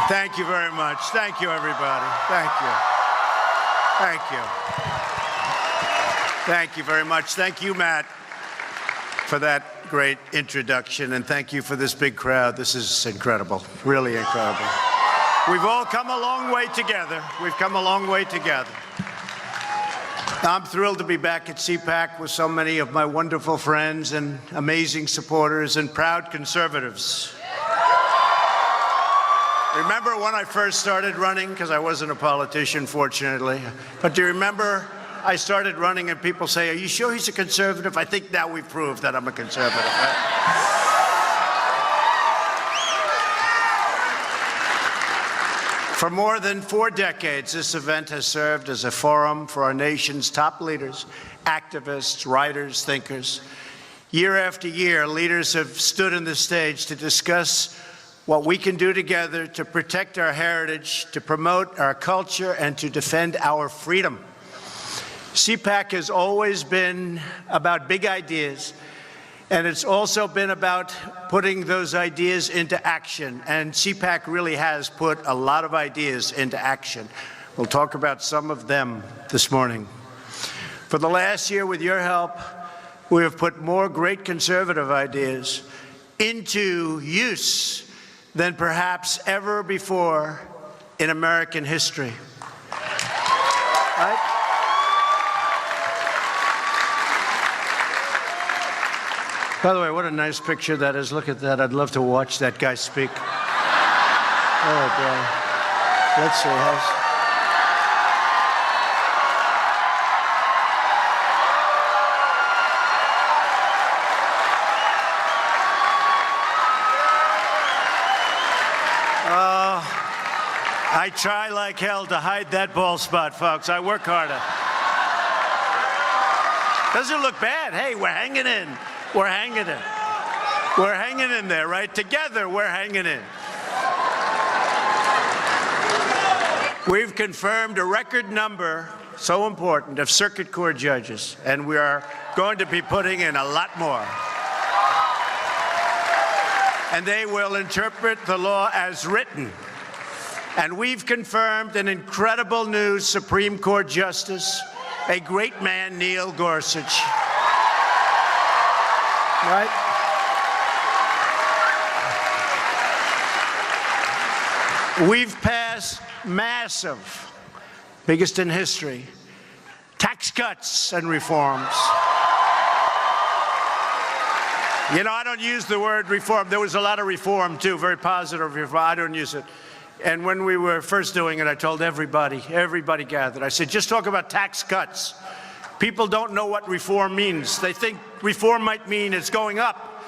Thank you very much. Thank you, everybody. Thank you. Thank you. Thank you very much. Thank you, Matt, for that great introduction, and thank you for this big crowd. This is incredible, really incredible. We've all come a long way together. We've come a long way together. I'm thrilled to be back at CPAC with so many of my wonderful friends and amazing supporters and proud conservatives. Remember when I first started running? Because I wasn't a politician, fortunately. But do you remember I started running and people say, are you sure he's a conservative? I think now we've proved that I'm a conservative. Right? For more than 4 decades, this event has served as a forum for our nation's top leaders, activists, writers, thinkers. Year after year, leaders have stood on the stage to discuss what we can do together to protect our heritage, to promote our culture, and to defend our freedom. CPAC has always been about big ideas, and it's also been about putting those ideas into action. And CPAC really has put a lot of ideas into action. We'll talk about some of them this morning. For the last year, with your help, we have put more great conservative ideas into use than perhaps ever before in American history. Right? By the way, what a nice picture that is. Look at that. I'd love to watch that guy speak. Oh, boy. Let's see. I try like hell to hide that bald spot, folks. I work harder. Doesn't look bad. Hey, we're hanging in. We're hanging in. We're hanging in there, right? Together, we're hanging in. We've confirmed a record number, so important, of circuit court judges, and we are going to be putting in a lot more. And they will interpret the law as written. And we've confirmed an incredible new Supreme Court Justice, a great man, Neil Gorsuch. Right? We've passed massive, biggest in history, tax cuts and reforms. You know, I don't use the word reform. There was a lot of reform, too, very positive reform. I don't use it. And when we were first doing it, I told everybody gathered, I said, just talk about tax cuts. People don't know what reform means. They think reform might mean it's going up.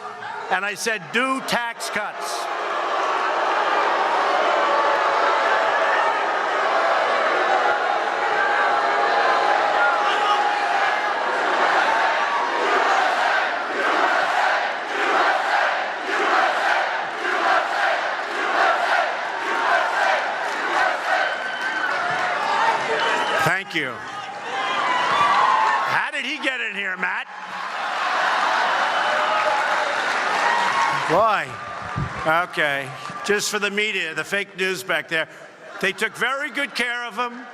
And I said, do tax cuts. Thank you. How did he get in here, Matt? Why? Okay. Just for the media, the fake news back there. They took very good care of him.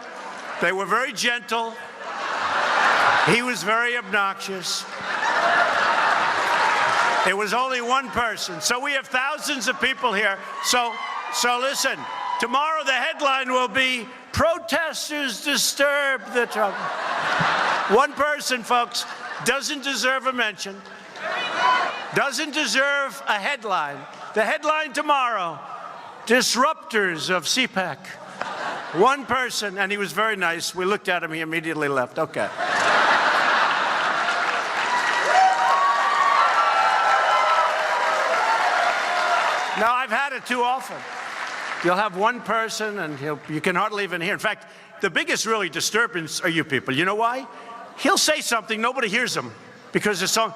They were very gentle. He was very obnoxious. It was only one person. So we have thousands of people here. So listen, tomorrow the headline will be, protesters disturb the Trump. One person, folks, doesn't deserve a mention, doesn't deserve a headline. The headline tomorrow, disruptors of CPAC. One person, and he was very nice. We looked at him, he immediately left. Okay. Now, I've had it too often. You'll have one person, and you can hardly even hear. In fact, the biggest really disturbance are you people. You know why? He'll say something, nobody hears him, because it's so,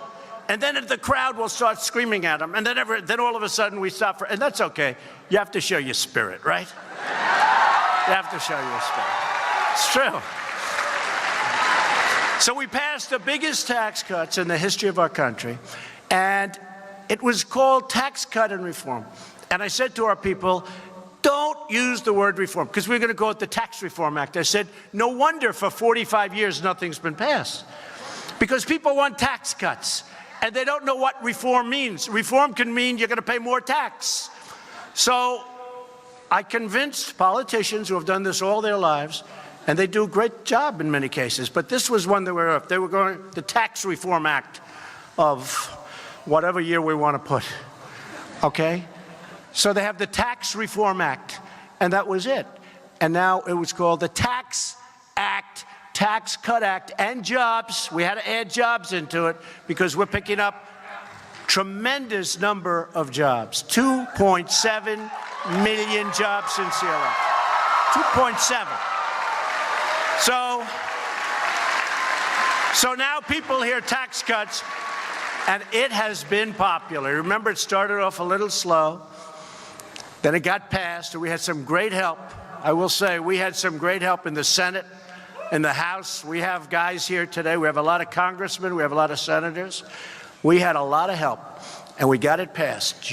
and then the crowd will start screaming at him, and then all of a sudden we stop, and that's okay. You have to show your spirit, right? You have to show your spirit. It's true. So we passed the biggest tax cuts in the history of our country, and it was called Tax Cut and Reform. And I said to our people, don't use the word reform because we're going to call it the Tax Reform Act. I said, no wonder for 45 years nothing's been passed. Because people want tax cuts, and they don't know what reform means. Reform can mean you're going to pay more tax. So I convinced politicians who have done this all their lives, and they do a great job in many cases, but this was one they were going, the Tax Reform Act of whatever year we want to put, okay? So they have the Tax Reform Act, and that was it. And now it was called the Tax Act, Tax Cut Act, and jobs. We had to add jobs into it because we're picking up tremendous number of jobs. 2.7 million jobs since the election. 2.7. So now people hear tax cuts, and it has been popular. Remember, it started off a little slow. Then it got passed, and we had some great help. I will say we had some great help in the Senate, in the House. We have guys here today. We have a lot of congressmen. We have a lot of senators. We had a lot of help, and we got it passed.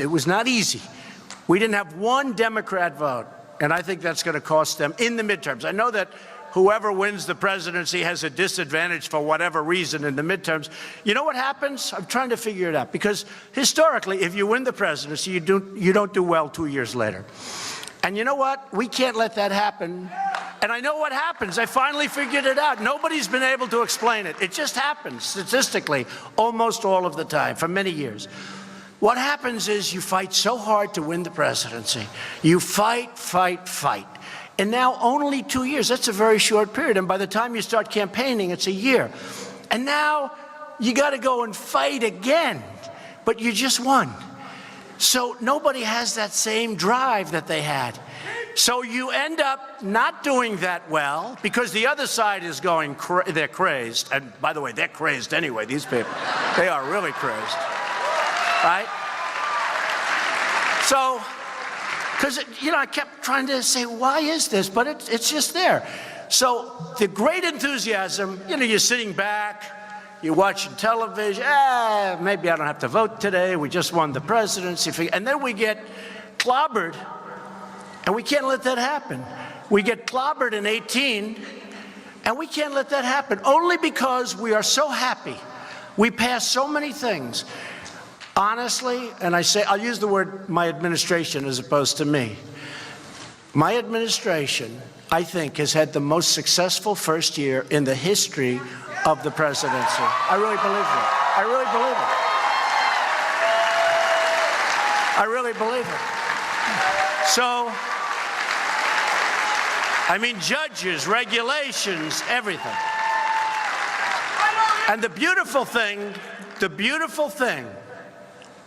It was not easy. We didn't have one Democrat vote, and I think that's going to cost them in the midterms. I know that whoever wins the presidency has a disadvantage for whatever reason in the midterms. You know what happens? I'm trying to figure it out. Because historically, if you win the presidency, you don't do well 2 years later. And you know what? We can't let that happen. And I know what happens. I finally figured it out. Nobody's been able to explain it. It just happens statistically almost all of the time for many years. What happens is you fight so hard to win the presidency. You fight, fight, fight. And now only 2 years, that's a very short period. And by the time you start campaigning, it's a year. And now you got to go and fight again, but you just won. So nobody has that same drive that they had. So you end up not doing that well because the other side is going, they're crazed. And by the way, they're crazed anyway, these people. They are really crazed, right? So, because, I kept trying to say, why is this? But it's just there. So the great enthusiasm, you're sitting back, you're watching television, maybe I don't have to vote today, we just won the presidency. And then we get clobbered, and we can't let that happen. We get clobbered in 18, and we can't let that happen, only because we are so happy. We pass so many things. Honestly, and I'll use the word my administration as opposed to me. My administration, I think, has had the most successful first year in the history of the presidency. I really believe that. I really believe it. I really believe it. So, judges, regulations, everything. And the beautiful thing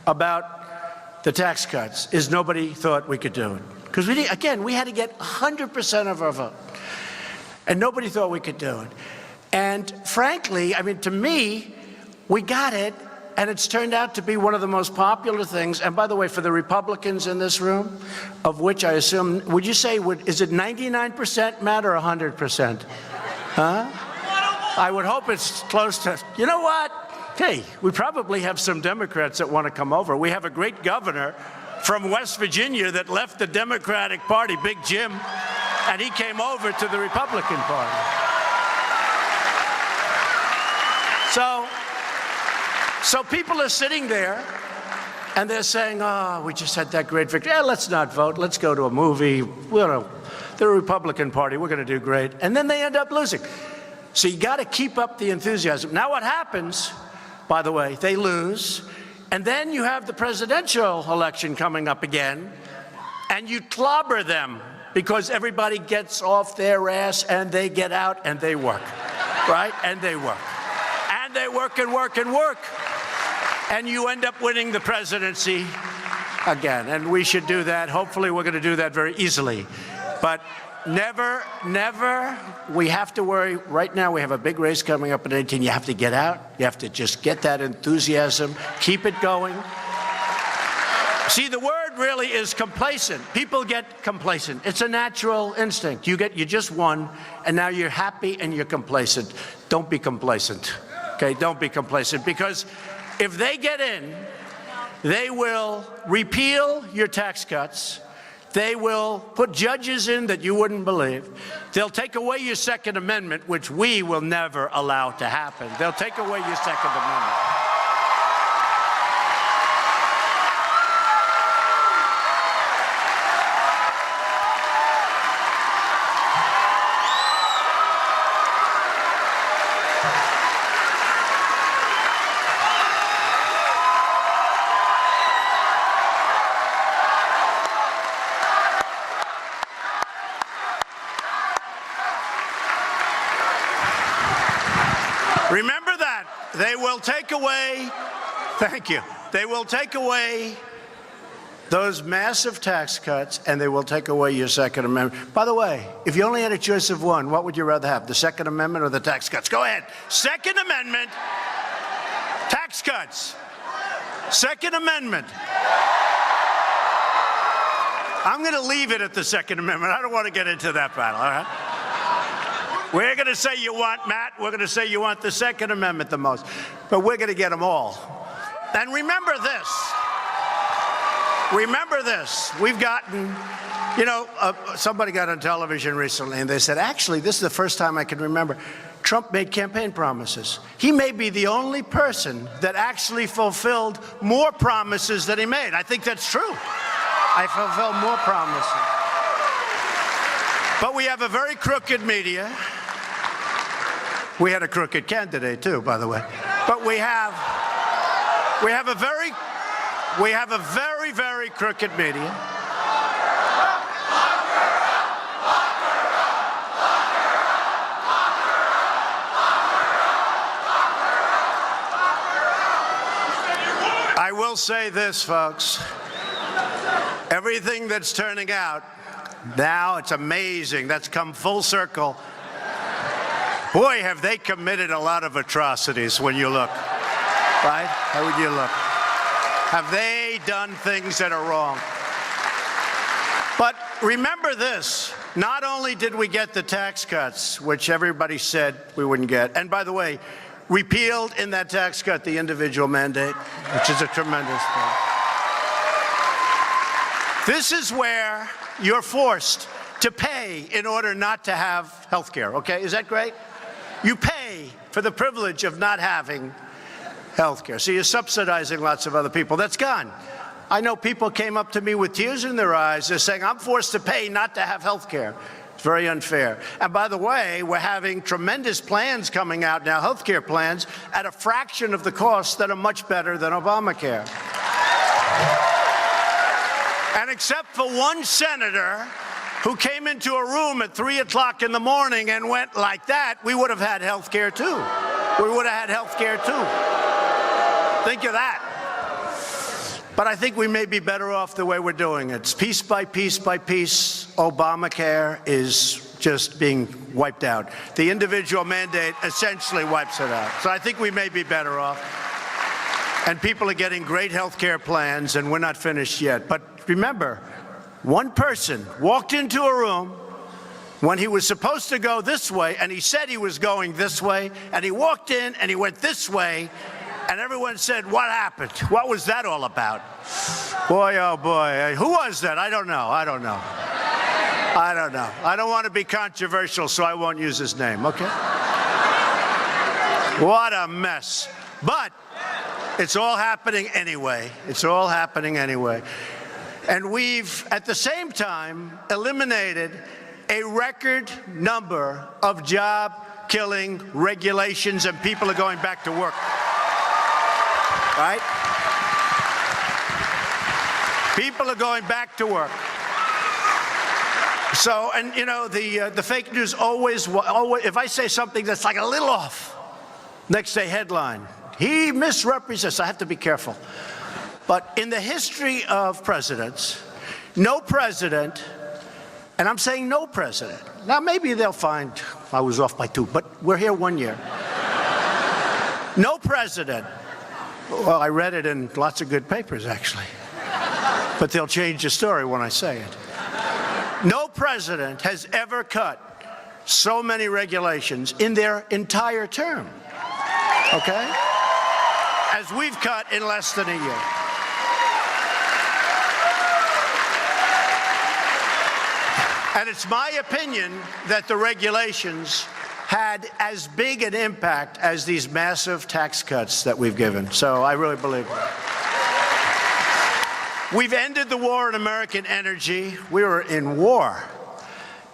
about the tax cuts is nobody thought we could do it. Because we had to get 100% of our vote. And nobody thought we could do it. And frankly, to me, we got it, and it's turned out to be one of the most popular things. And by the way, for the Republicans in this room, of which I assume, would you say, is it 99% Matt or 100%? Huh? I would hope it's close to, you know what? Hey, we probably have some Democrats that want to come over. We have a great governor from West Virginia that left the Democratic Party, Big Jim, and he came over to the Republican Party. So people are sitting there, and they're saying, we just had that great victory. Let's not vote. Let's go to a movie. The Republican Party, we're going to do great. And then they end up losing. So you got to keep up the enthusiasm. Now what happens, by the way, they lose, and then you have the presidential election coming up again, and you clobber them because everybody gets off their ass and they get out and they work, right? And they work. And they work and work and work. And you end up winning the presidency again. And we should do that. Hopefully we're going to do that very easily. But never, we have to worry. Right now we have a big race coming up in 18. You have to get out. You have to just get that enthusiasm. Keep it going. See, the word really is complacent. People get complacent. It's a natural instinct. You just won, and now you're happy and you're complacent. Don't be complacent. Okay, don't be complacent, because if they get in, they will repeal your tax cuts. They will put judges in that you wouldn't believe. They'll take away your Second Amendment, which we will never allow to happen. They'll take away your Second Amendment. Remember that. They will take away, thank you, they will take away those massive tax cuts, and they will take away your Second Amendment. By the way, if you only had a choice of one, what would you rather have, the Second Amendment or the tax cuts? Go ahead. Second Amendment, tax cuts. Second Amendment. I'm going to leave it at the Second Amendment. I don't want to get into that battle, all right? We're going to say you want, Matt, we're going to say you want the Second Amendment the most. But we're going to get them all. And remember this. Remember this. We've gotten, you know, somebody got on television recently and they said, actually, this is the first time I can remember Trump made campaign promises. He may be the only person that actually fulfilled more promises than he made. I think that's true. I fulfilled more promises. But we have a very crooked media. We had a crooked candidate too, by the way. But we have a very, very crooked media. I will say this, folks. Everything that's turning out now, it's amazing. That's come full circle. Boy, have they committed a lot of atrocities when you look, right? How would you look? Have they done things that are wrong? But remember this, not only did we get the tax cuts, which everybody said we wouldn't get, and by the way, repealed in that tax cut the individual mandate, which is a tremendous thing. This is where you're forced to pay in order not to have health care, okay? Is that great? You pay for the privilege of not having health care. So you're subsidizing lots of other people. That's gone. I know people came up to me with tears in their eyes. They're saying, I'm forced to pay not to have health care. It's very unfair. And by the way, we're having tremendous plans coming out now, health care plans, at a fraction of the cost that are much better than Obamacare. And except for one senator who came into a room at 3 o'clock in the morning and went like that, we would have had health care too. We would have had health care too. Think of that. But I think we may be better off the way we're doing it. It's piece by piece by piece. Obamacare is just being wiped out. The individual mandate essentially wipes it out. So I think we may be better off. And people are getting great health care plans, and we're not finished yet. But remember, one person walked into a room when he was supposed to go this way, and he said he was going this way, and he walked in and he went this way, and everyone said, what happened? What was that all about? Boy, oh boy, who was that? I don't know. I don't know. I don't want to be controversial, so I won't use his name, okay? What a mess. But it's all happening anyway. It's all happening anyway. And we've, at the same time, eliminated a record number of job-killing regulations, and people are going back to work. Right? People are going back to work. So, and you know, the fake news always, if I say something that's like a little off, next day headline, he misrepresents. I have to be careful. But in the history of presidents, no president, and I'm saying no president, now maybe they'll find I was off by 2, but we're here 1 year. No president, well, I read it in lots of good papers actually, but they'll change the story when I say it. No president has ever cut so many regulations in their entire term, okay, as we've cut in less than a year. And it's my opinion that the regulations had as big an impact as these massive tax cuts that we've given. So I really believe that. We've ended the war on American energy. We were in war.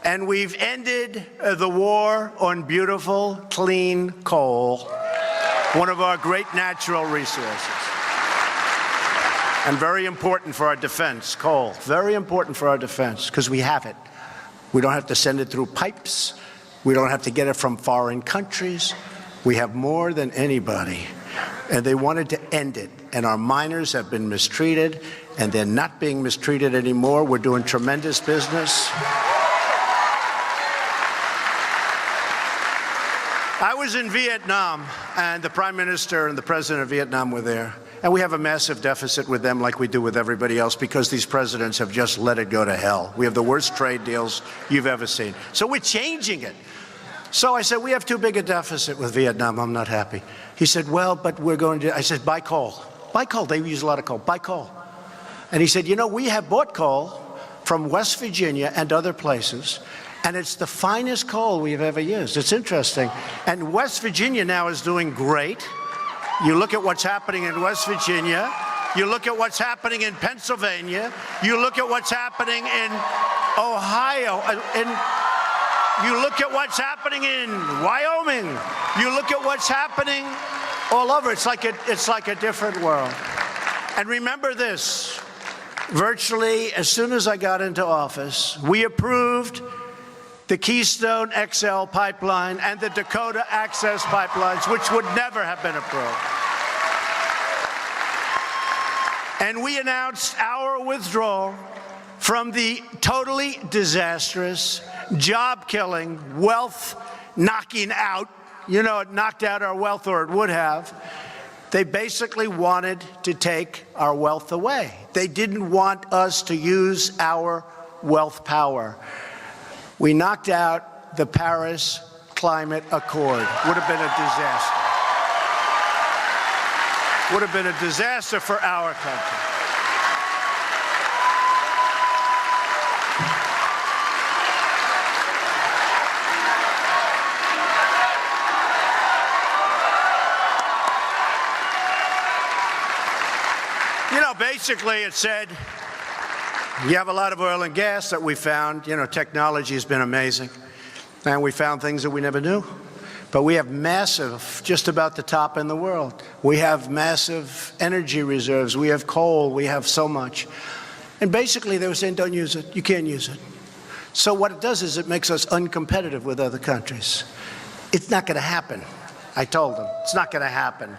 And we've ended the war on beautiful, clean coal, one of our great natural resources. And very important for our defense, coal. Very important for our defense, because we have it. We don't have to send it through pipes. We don't have to get it from foreign countries. We have more than anybody. And they wanted to end it. And our miners have been mistreated, and they're not being mistreated anymore. We're doing tremendous business. I was in Vietnam, and the Prime Minister and the President of Vietnam were there. And we have a massive deficit with them like we do with everybody else because these presidents have just let it go to hell. We have the worst trade deals you've ever seen. So we're changing it. So I said, we have too big a deficit with Vietnam. I'm not happy. He said, well, but we're going to, I said, buy coal. Buy coal. They use a lot of coal. Buy coal. And he said, you know, we have bought coal from West Virginia and other places, and it's the finest coal we've ever used. It's interesting. And West Virginia now is doing great. You look at what's happening in West Virginia. You look at what's happening in Pennsylvania. You look at what's happening in Ohio. You look at what's happening in Wyoming. You look at what's happening all over. It's like a different world. And remember this, virtually as soon as I got into office, we approved the Keystone XL pipeline and the Dakota Access pipelines, which would never have been approved. And we announced our withdrawal from the totally disastrous, job-killing, wealth-knocking out, you know, it knocked out our wealth, or it would have. They basically wanted to take our wealth away. They didn't want us to use our wealth power. We knocked out the Paris Climate Accord. Would have been a disaster. Would have been a disaster for our country. You know, basically it said, you have a lot of oil and gas that we found. You know, technology has been amazing. And we found things that we never knew. But we have massive, just about the top in the world. We have massive energy reserves. We have coal. We have so much. And basically they were saying, don't use it. You can't use it. So what it does is it makes us uncompetitive with other countries. It's not going to happen. I told them, it's not going to happen.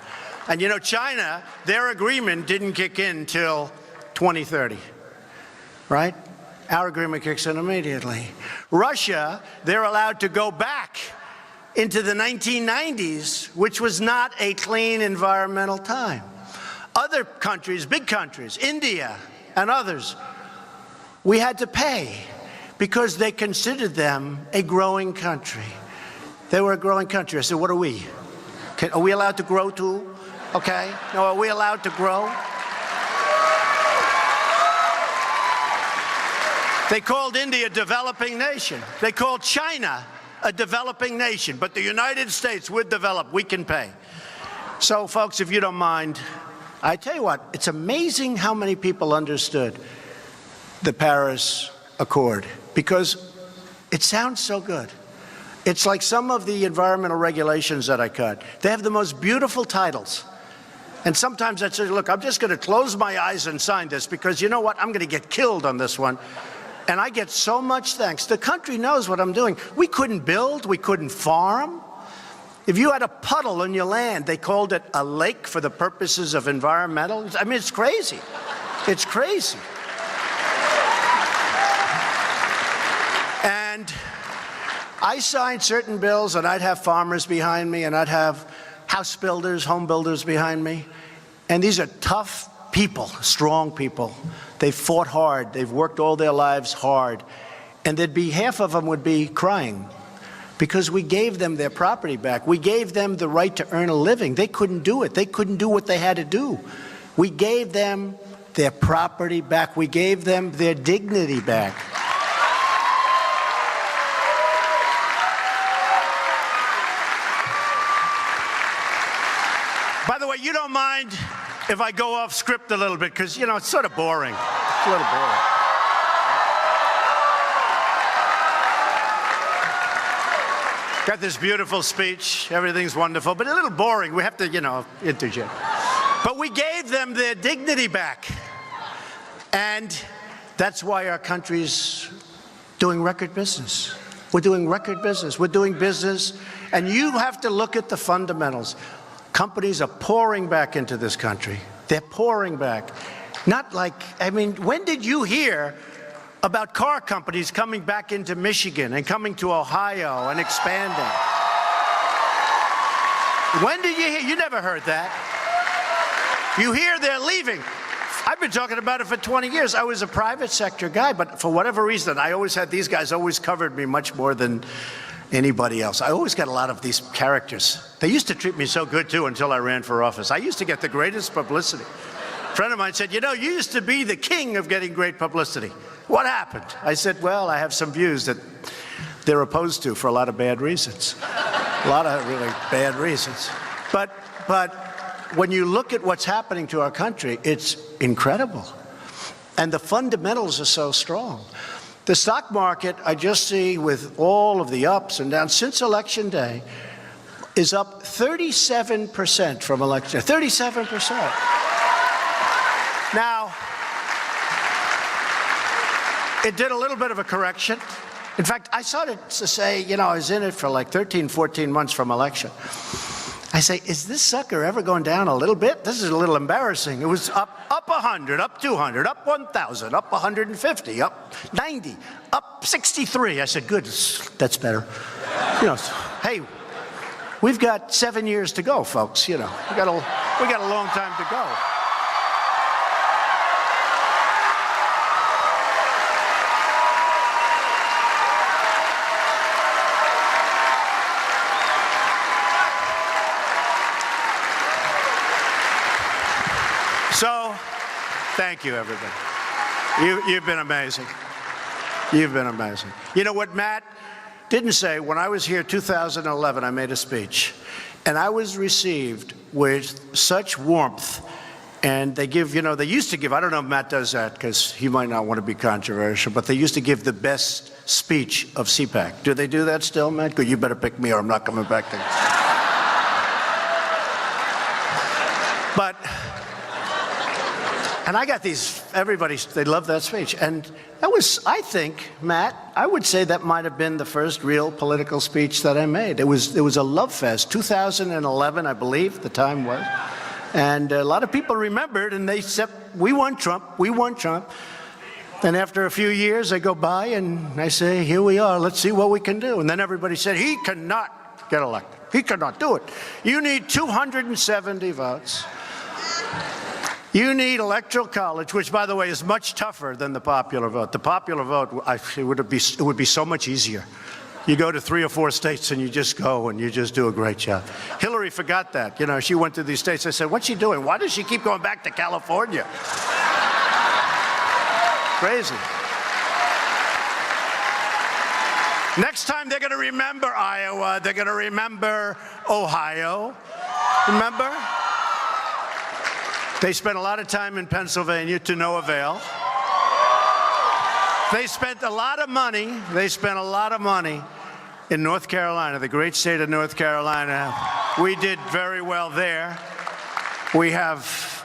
And you know, China, their agreement didn't kick in till 2030. Right? Our agreement kicks in immediately. Russia, they're allowed to go back into the 1990s, which was not a clean environmental time. Other countries, big countries, India and others, we had to pay because they considered them a growing country. They were a growing country. I said, what are we? Are we allowed to grow too? Okay. No, are we allowed to grow? They called India a developing nation. They called China a developing nation. But the United States, we're developed. We can pay. So, folks, if you don't mind, I tell you what, it's amazing how many people understood the Paris Accord because it sounds so good. It's like some of the environmental regulations that I cut. They have the most beautiful titles. And sometimes I say, look, I'm just going to close my eyes and sign this because you know what? I'm going to get killed on this one. And I get so much thanks. The country knows what I'm doing. We couldn't build. We couldn't farm. If you had a puddle on your land, they called it a lake for the purposes of environmental. I mean, it's crazy. It's crazy. And I signed certain bills, and I'd have farmers behind me, and I'd have house builders, home builders behind me. And these are tough people, strong people. They fought hard. They've worked all their lives hard. And there'd be half of them would be crying because we gave them their property back. We gave them the right to earn a living. They couldn't do it. They couldn't do what they had to do. We gave them their property back. We gave them their dignity back. you don't mind if I go off script a little bit, because, you know, it's sort of boring. It's a little boring. Got this beautiful speech. Everything's wonderful, but a little boring. We have to, you know, interject. But we gave them their dignity back. And that's why our country's doing record business. We're doing record business. We're doing business. And you have to look at the fundamentals. Companies are pouring back into this country. They're pouring back. Not like, I mean, when did you hear about car companies coming back into Michigan and coming to Ohio and expanding? When did you hear? You never heard that. You hear they're leaving. I've been talking about it for 20 years. I was a private sector guy, but for whatever reason, I always had these guys always covered me much more than anybody else. I always got a lot of these characters. They used to treat me so good, too, until I ran for office. I used to get the greatest publicity. A friend of mine said, you know, you used to be the king of getting great publicity. What happened? I said, well, I have some views that they're opposed to for a lot of bad reasons. A lot of really bad reasons. But when you look at what's happening to our country, it's incredible. And the fundamentals are so strong. The stock market, I just see with all of the ups and downs since Election Day, is up 37% from Election Day. 37%. Now, it did a little bit of a correction. In fact, I started to say, you know, I was in it for like 13, 14 months from election. I say, is this sucker ever going down a little bit? This is a little embarrassing. It was up 100, up 200, up 1,000, up 150, up 90, up 63. I said, good, that's better. You know, hey, we've got 7 years to go, folks. You know, we got a long time to go. So, thank you, everybody. You've been amazing. You've been amazing. You know what Matt didn't say? When I was here 2011, I made a speech, and I was received with such warmth. And they give, you know, they used to give, I don't know if Matt does that because he might not want to be controversial, but they used to give the best speech of CPAC. Do they do that still, Matt? Good, you better pick me or I'm not coming back to you. But, and I got these, everybody, they love that speech. And that was, I think, Matt, I would say that might have been the first real political speech that I made. It was a love fest. 2011, I believe, the time was. And a lot of people remembered, and they said, we won Trump, we won Trump. And after a few years, I go by and I say, here we are, let's see what we can do. And then everybody said, he cannot get elected. He cannot do it. You need 270 votes. You need electoral college, which, by the way, is much tougher than the popular vote. The popular vote, it would be so much easier. You go to 3 or 4 states and you just go and you just do a great job. Hillary forgot that. You know, she went to these states. I said, what's she doing? Why does she keep going back to California? Crazy. Next time they're going to remember Iowa. They're going to remember Ohio. Remember? They spent a lot of time in Pennsylvania to no avail. They spent a lot of money. They spent a lot of money in North Carolina, the great state of North Carolina. We did very well there. We have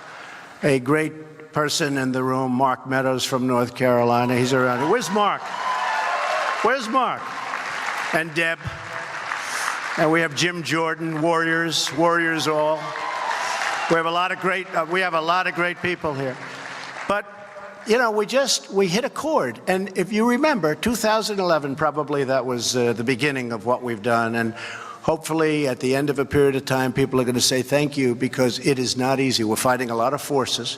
a great person in the room, Mark Meadows from North Carolina. He's around here. Where's Mark? Where's Mark? And Deb. And we have Jim Jordan, Warriors all. We have a lot of great people here. But you know, we hit a chord. And if you remember, 2011, probably that was the beginning of what we've done. And hopefully at the end of a period of time, people are going to say thank you, because it is not easy. We're fighting a lot of forces.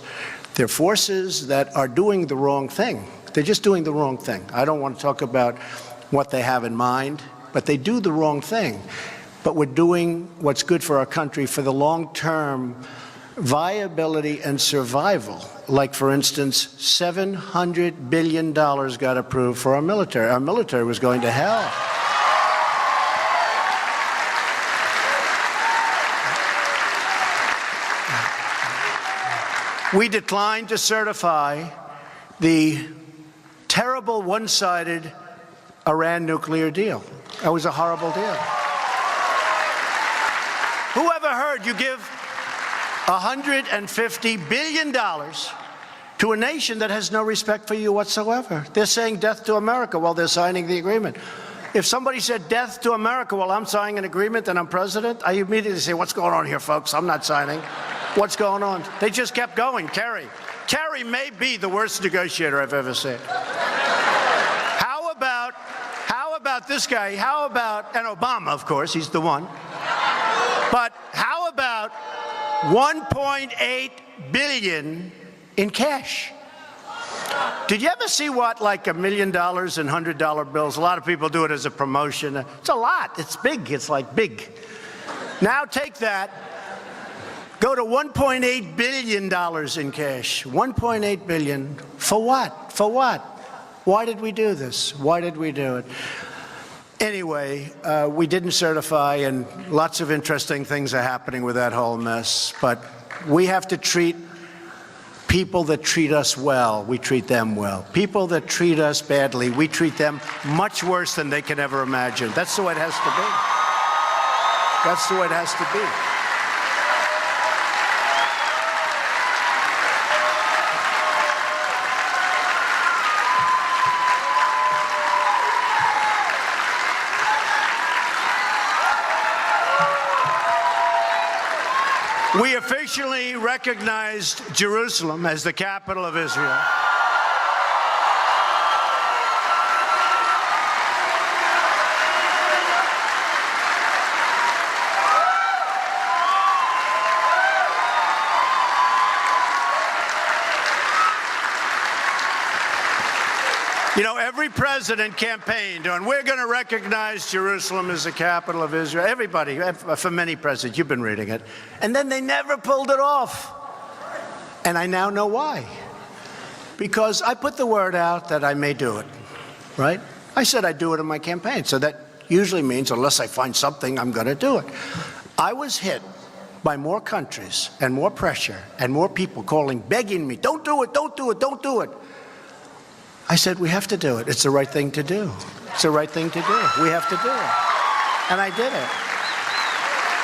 They're forces that are doing the wrong thing. They're just doing the wrong thing. I don't want to talk about what they have in mind, but they do the wrong thing. But we're doing what's good for our country for the long-term viability and survival. Like, for instance, $700 billion got approved for our military. Our military was going to hell. we declined to certify the terrible one-sided Iran nuclear deal. That was a horrible deal. Who ever heard you give $150 billion to a nation that has no respect for you whatsoever? They're saying death to America while they're signing the agreement. If somebody said death to America while I'm signing an agreement and I'm president, I immediately say, what's going on here, folks? I'm not signing. What's going on? They just kept going. Kerry may be the worst negotiator I've ever seen. How about this guy? And Obama, of course, he's the one. But how about $1.8 billion in cash? Did you ever see what, like $1 million in $100 bills? A lot of people do it as a promotion. It's a lot. It's big. It's like big. Now take that. Go to $1.8 billion in cash. $1.8 billion. For what? For what? Why did we do this? Why did we do it? Anyway, we didn't certify, and lots of interesting things are happening with that whole mess. But we have to treat people that treat us well, we treat them well. People that treat us badly, we treat them much worse than they can ever imagine. That's the way it has to be. That's the way it has to be. We officially recognized Jerusalem as the capital of Israel. You know, every president campaigned on, we're going to recognize Jerusalem as the capital of Israel. Everybody, for many presidents, you've been reading it. And then they never pulled it off. And I now know why. Because I put the word out that I may do it, right? I said I'd do it in my campaign. So that usually means, unless I find something, I'm going to do it. I was hit by more countries and more pressure and more people calling, begging me, don't do it, don't do it, don't do it. I said, we have to do it. It's the right thing to do. It's the right thing to do. We have to do it. And I did it.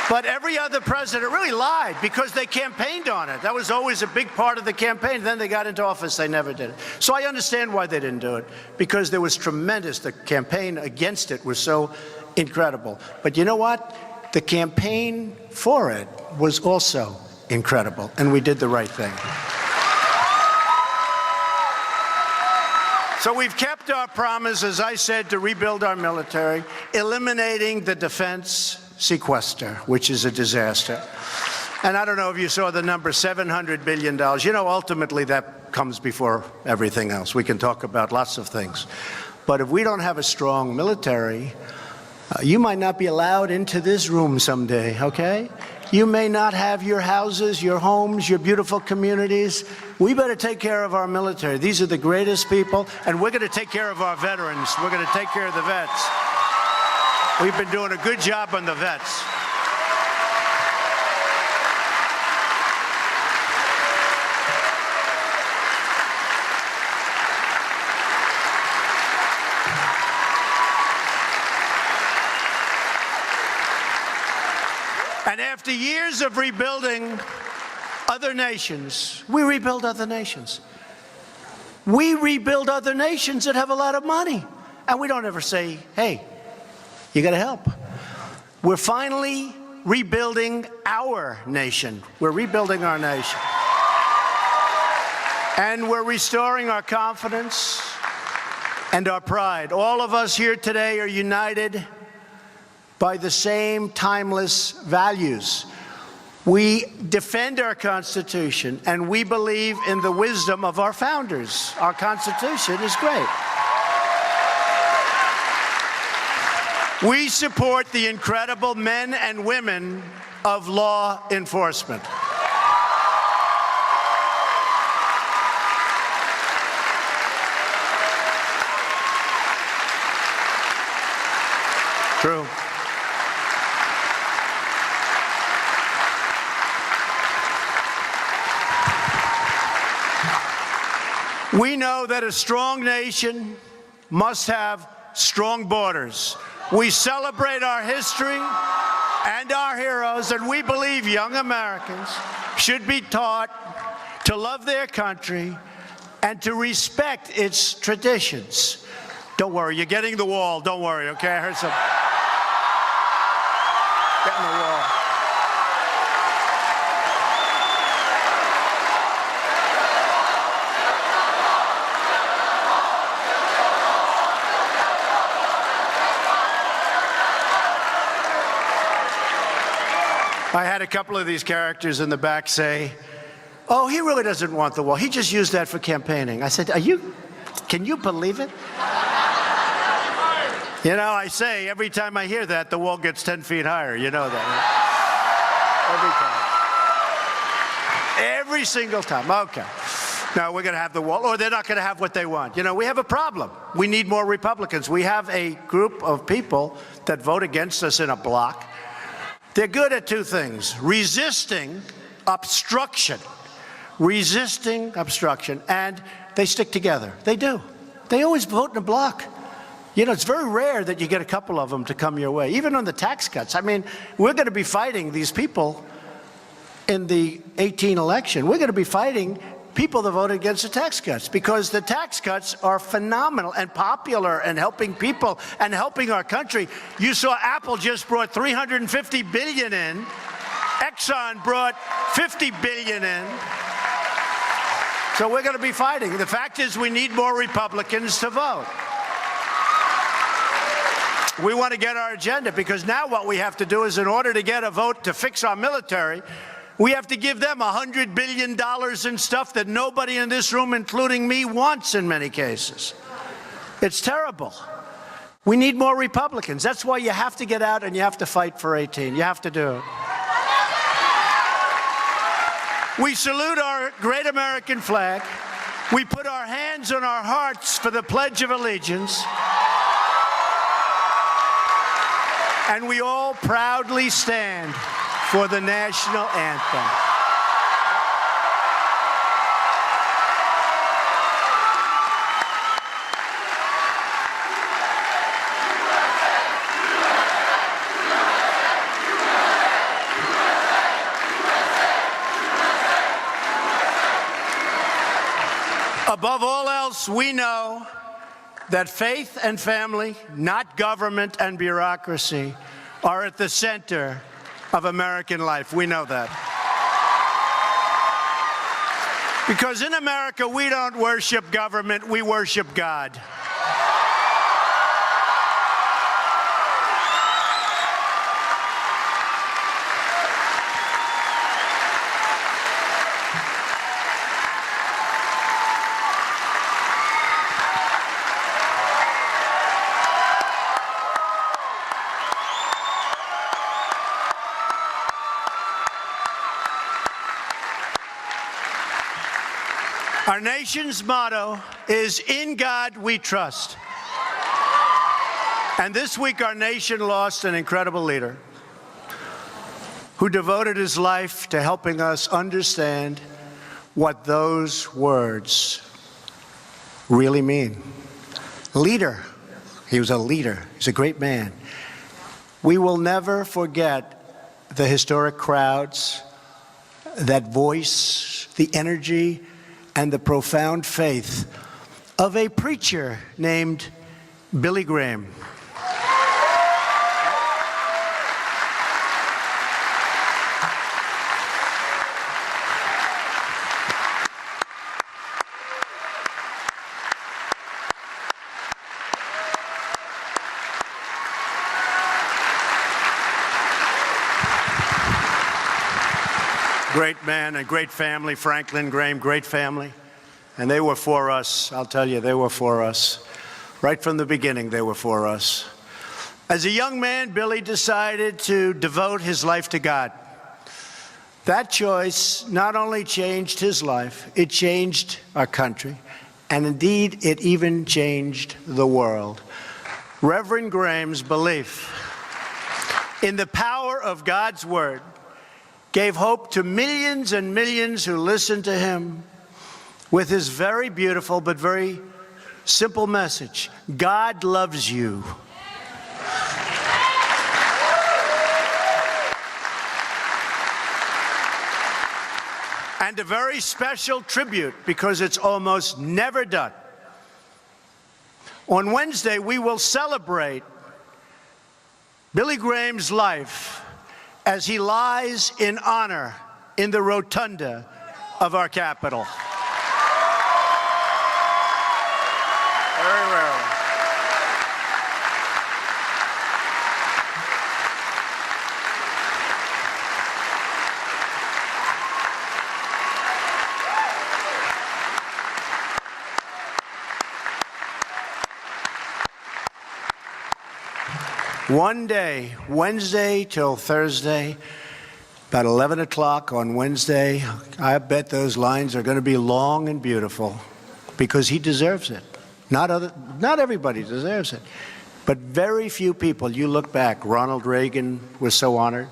But every other president really lied because they campaigned on it. That was always a big part of the campaign. Then they got into office, they never did it. So I understand why they didn't do it, because there was tremendous, the campaign against it was so incredible. But you know what? The campaign for it was also incredible, and we did the right thing. So we've kept our promise, as I said, to rebuild our military, eliminating the defense sequester, which is a disaster. And I don't know if you saw the number, $700 billion. You know, ultimately that comes before everything else. We can talk about lots of things. But if we don't have a strong military, you might not be allowed into this room someday, okay? You may not have your houses, your homes, your beautiful communities. We better take care of our military. These are the greatest people, and we're going to take care of our veterans. We're going to take care of the vets. We've been doing a good job on the vets. And after years of rebuilding other nations, we rebuild other nations. We rebuild other nations that have a lot of money. And we don't ever say, hey, you got to help. We're finally rebuilding our nation. We're rebuilding our nation. And we're restoring our confidence and our pride. All of us here today are united by the same timeless values. We defend our Constitution, and we believe in the wisdom of our founders. Our Constitution is great. We support the incredible men and women of law enforcement. True. We know that a strong nation must have strong borders. We celebrate our history and our heroes, and we believe young Americans should be taught to love their country and to respect its traditions. Don't worry, you're getting the wall. Don't worry, okay? I heard some. Getting the wall. I had a couple of these characters in the back say, "Oh, he really doesn't want the wall. He just used that for campaigning." I said, can you believe it? You know, I say every time I hear that, the wall gets 10 feet higher. You know that, right? Every time. Every single time. Okay. Now we're going to have the wall, or they're not going to have what they want. You know, we have a problem. We need more Republicans. We have a group of people that vote against us in a block. They're good at two things: resisting obstruction, and they stick together. They do. They always vote in a block. You know, it's very rare that you get a couple of them to come your way, even on the tax cuts. I mean, we're going to be fighting these people in the 2018 election. We're going to be fighting people that voted against the tax cuts, because the tax cuts are phenomenal and popular and helping people and helping our country. You saw Apple just brought $350 billion in. Exxon brought $50 billion in. So we're going to be fighting. The fact is, we need more Republicans to vote. We want to get our agenda, because now what we have to do is, in order to get a vote to fix our military, we have to give them $100 billion in stuff that nobody in this room, including me, wants in many cases. It's terrible. We need more Republicans. That's why you have to get out and you have to fight for 18. You have to do it. We salute our great American flag. We put our hands on our hearts for the Pledge of Allegiance. And we all proudly stand for the national anthem. Above all else, we know that faith and family, not government and bureaucracy, are at the center of American life. We know that. Because in America, we don't worship government, we worship God. Our nation's motto is, "In God we trust." And this week our nation lost an incredible leader who devoted his life to helping us understand what those words really mean. Leader. He was a leader. He's a great man. We will never forget the historic crowds, that voice, the energy, and the profound faith of a preacher named Billy Graham. Great man and great family, Franklin Graham, great family. And they were for us. I'll tell you, they were for us. Right from the beginning, they were for us. As a young man, Billy decided to devote his life to God. That choice not only changed his life, it changed our country. And indeed, it even changed the world. Reverend Graham's belief in the power of God's word gave hope to millions and millions who listened to him with his very beautiful but very simple message: God loves you. And a very special tribute, because it's almost never done. On Wednesday, we will celebrate Billy Graham's life as he lies in honor in the rotunda of our Capitol. Very rarely. One day, Wednesday till Thursday, about 11 o'clock on Wednesday, I bet those lines are going to be long and beautiful, because he deserves it. Not everybody deserves it, but very few people. You look back, Ronald Reagan was so honored.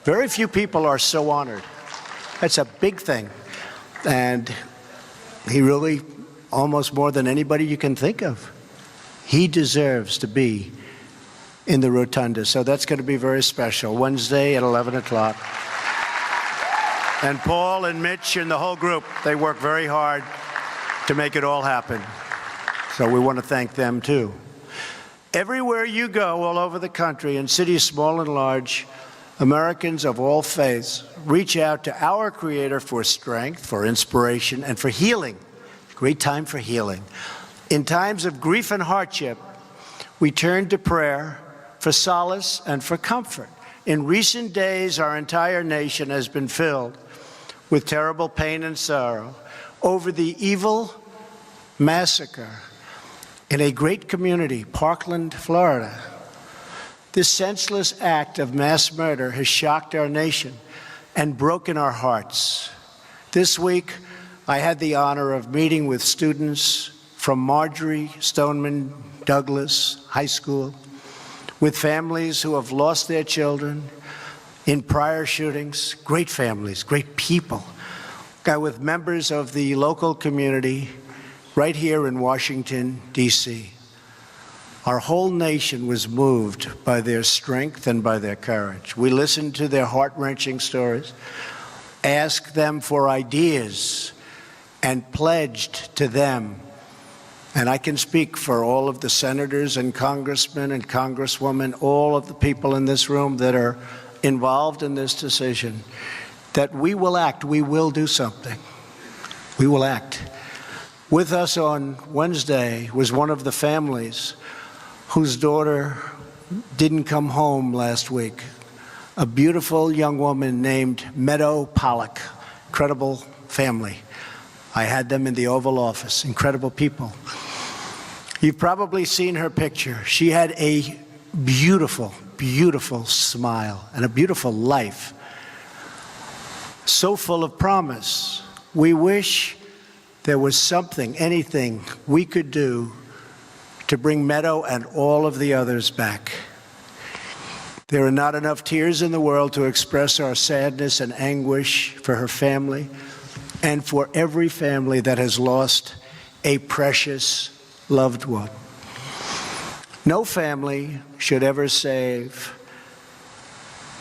Very few people are so honored. That's a big thing. And he really, almost more than anybody you can think of, he deserves to be in the rotunda. So that's going to be very special. Wednesday at 11 o'clock. And Paul and Mitch and the whole group, they work very hard to make it all happen. So we want to thank them too. Everywhere you go, all over the country, in cities small and large, Americans of all faiths reach out to our Creator for strength, for inspiration, and for healing. Great time for healing. In times of grief and hardship, we turn to prayer for solace and for comfort. In recent days, our entire nation has been filled with terrible pain and sorrow over the evil massacre in a great community, Parkland, Florida. This senseless act of mass murder has shocked our nation and broken our hearts. This week, I had the honor of meeting with students from Marjorie Stoneman Douglas High School, with families who have lost their children in prior shootings, great families, great people, with members of the local community right here in Washington, D.C. Our whole nation was moved by their strength and by their courage. We listened to their heart-wrenching stories, asked them for ideas, and pledged to them. And I can speak for all of the senators and congressmen and congresswomen, all of the people in this room that are involved in this decision, that we will act, we will do something. We will act. With us on Wednesday was one of the families whose daughter didn't come home last week, a beautiful young woman named Meadow Pollock. Incredible family. I had them in the Oval Office, incredible people. You've probably seen her picture. She had a beautiful, beautiful smile and a beautiful life, so full of promise. We wish there was something, anything we could do to bring Meadow and all of the others back. There are not enough tears in the world to express our sadness and anguish for her family and for every family that has lost a precious loved one. No family should ever save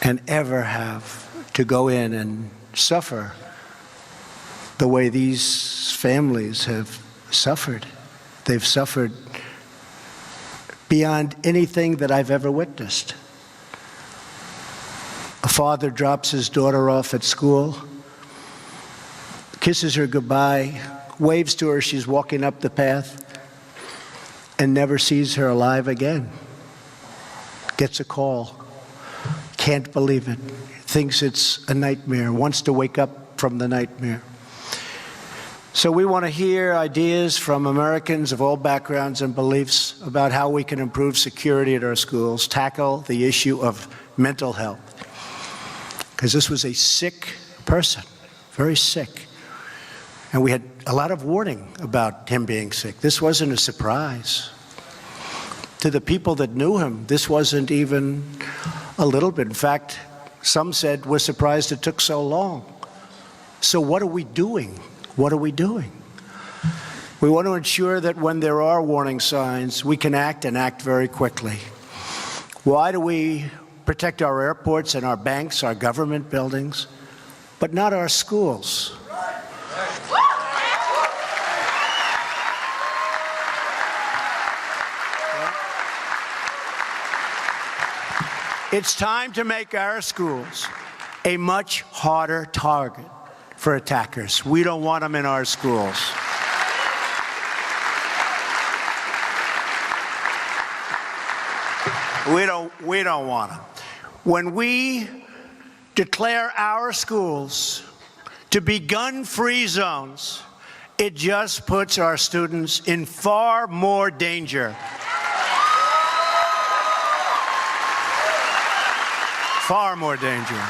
and ever have to go in and suffer the way these families have suffered. They've suffered beyond anything that I've ever witnessed. A father drops his daughter off at school, kisses her goodbye, waves to her, she's walking up the path, and never sees her alive again. Gets a call, can't believe it, thinks it's a nightmare, wants to wake up from the nightmare. So we want to hear ideas from Americans of all backgrounds and beliefs about how we can improve security at our schools, tackle the issue of mental health. Because this was a sick person, very sick. And we had a lot of warning about him being sick. This wasn't a surprise. To the people that knew him, this wasn't even a little bit. In fact, some said, we're surprised it took so long. So what are we doing? What are we doing? We want to ensure that when there are warning signs, we can act and act very quickly. Why do we protect our airports and our banks, our government buildings, but not our schools? It's time to make our schools a much harder target for attackers. We don't want them in our schools. We don't want them. When we declare our schools to be gun-free zones, it just puts our students in far more danger. Far more danger.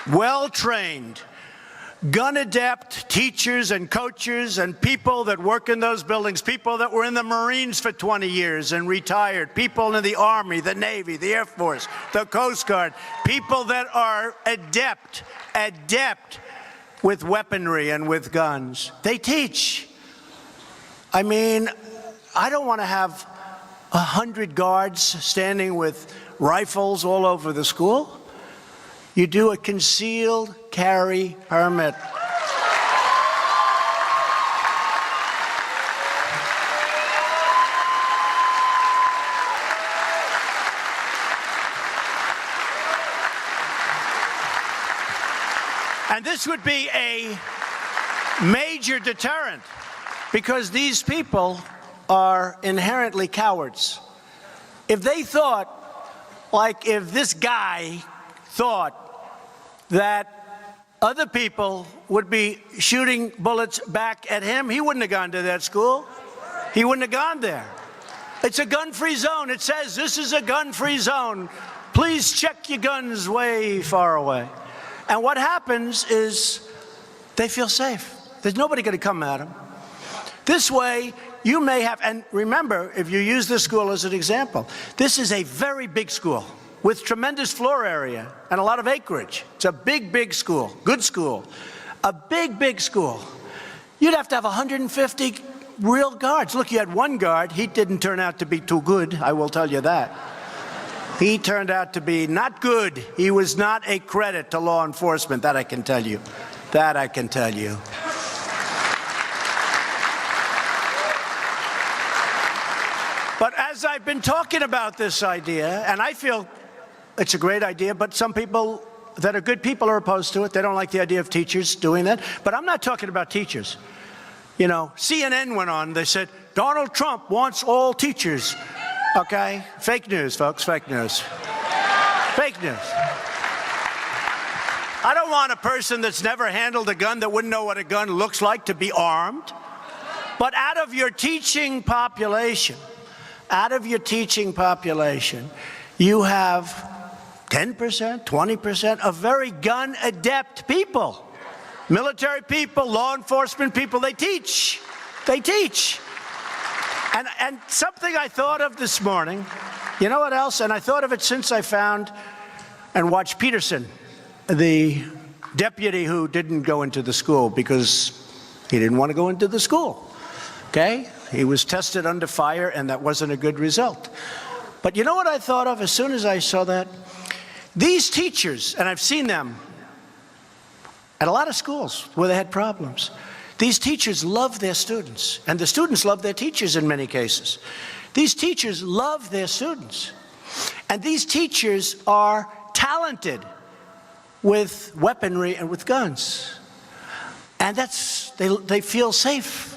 Well-trained, gun-adept teachers and coaches and people that work in those buildings, people that were in the Marines for 20 years and retired, people in the Army, the Navy, the Air Force, the Coast Guard, people that are adept with weaponry and with guns. They teach. I mean, I don't want to have 100 guards standing with rifles all over the school. You do a concealed carry permit. And this would be a major deterrent, because these people are inherently cowards. If they thought, like if this guy thought that other people would be shooting bullets back at him, he wouldn't have gone to that school. He wouldn't have gone there. It's a gun-free zone. It says this is a gun-free zone. Please check your guns way far away. And what happens is they feel safe. There's nobody going to come at them. This way, you may have, and remember, if you use this school as an example, this is a very big school with tremendous floor area and a lot of acreage. It's a big, big school, good school, a big, big school. You'd have to have 150 real guards. Look, you had one guard. He didn't turn out to be too good, I will tell you that. He turned out to be not good. He was not a credit to law enforcement, that I can tell you. That I can tell you. But as I've been talking about this idea, and I feel it's a great idea, but some people that are good people are opposed to it. They don't like the idea of teachers doing that. But I'm not talking about teachers. You know, CNN went on, they said, Donald Trump wants all teachers. Okay? Fake news, folks, fake news. Fake news. I don't want a person that's never handled a gun, that wouldn't know what a gun looks like, to be armed. But out of your teaching population, you have 10%, 20% of very gun-adept people. Military people, law enforcement people, they teach. They teach. And something I thought of this morning, you know what else? And I thought of it since I found and watched Peterson, the deputy who didn't go into the school because he didn't want to go into the school. Okay? He was tested under fire, and that wasn't a good result. But you know what I thought of as soon as I saw that? These teachers, and I've seen them at a lot of schools where they had problems. These teachers love their students, and the students love their teachers in many cases. These teachers love their students, and these teachers are talented with weaponry and with guns. And they feel safe.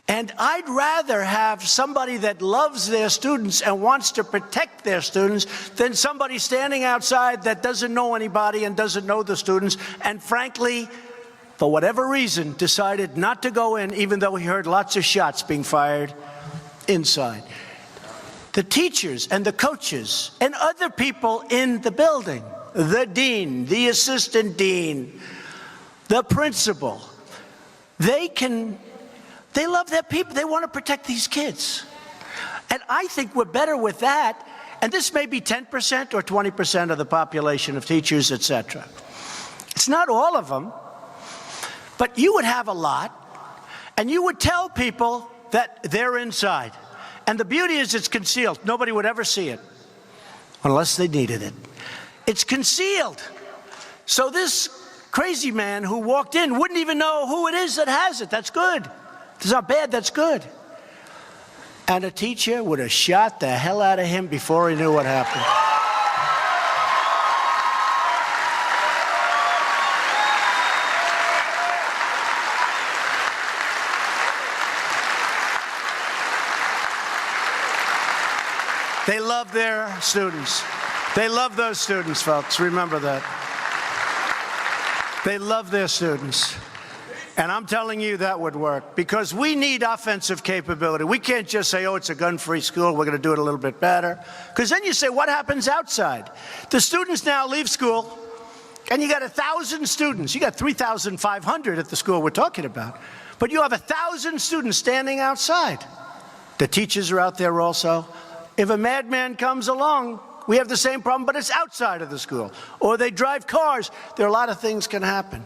And I'd rather have somebody that loves their students and wants to protect their students than somebody standing outside that doesn't know anybody and doesn't know the students, and frankly, for whatever reason, decided not to go in, even though he heard lots of shots being fired inside. The teachers and the coaches and other people in the building, the dean, the assistant dean, the principal, they love their people. They want to protect these kids. And I think we're better with that. And this may be 10% or 20% of the population of teachers, etc. It's not all of them, but you would have a lot, and you would tell people that they're inside. And the beauty is it's concealed. Nobody would ever see it unless they needed it. It's concealed. So this crazy man who walked in wouldn't even know who it is that has it. That's good. It's not bad, that's good. And a teacher would have shot the hell out of him before he knew what happened. They love their students. They love those students, folks. Remember that. They love their students. And I'm telling you that would work, because we need offensive capability. We can't just say, oh, it's a gun-free school, we're going to do it a little bit better. Because then you say, what happens outside? The students now leave school, and you got 1,000 students. You got 3,500 at the school we're talking about. But you have 1,000 students standing outside. The teachers are out there also. If a madman comes along, we have the same problem, but it's outside of the school. Or they drive cars. There are a lot of things can happen.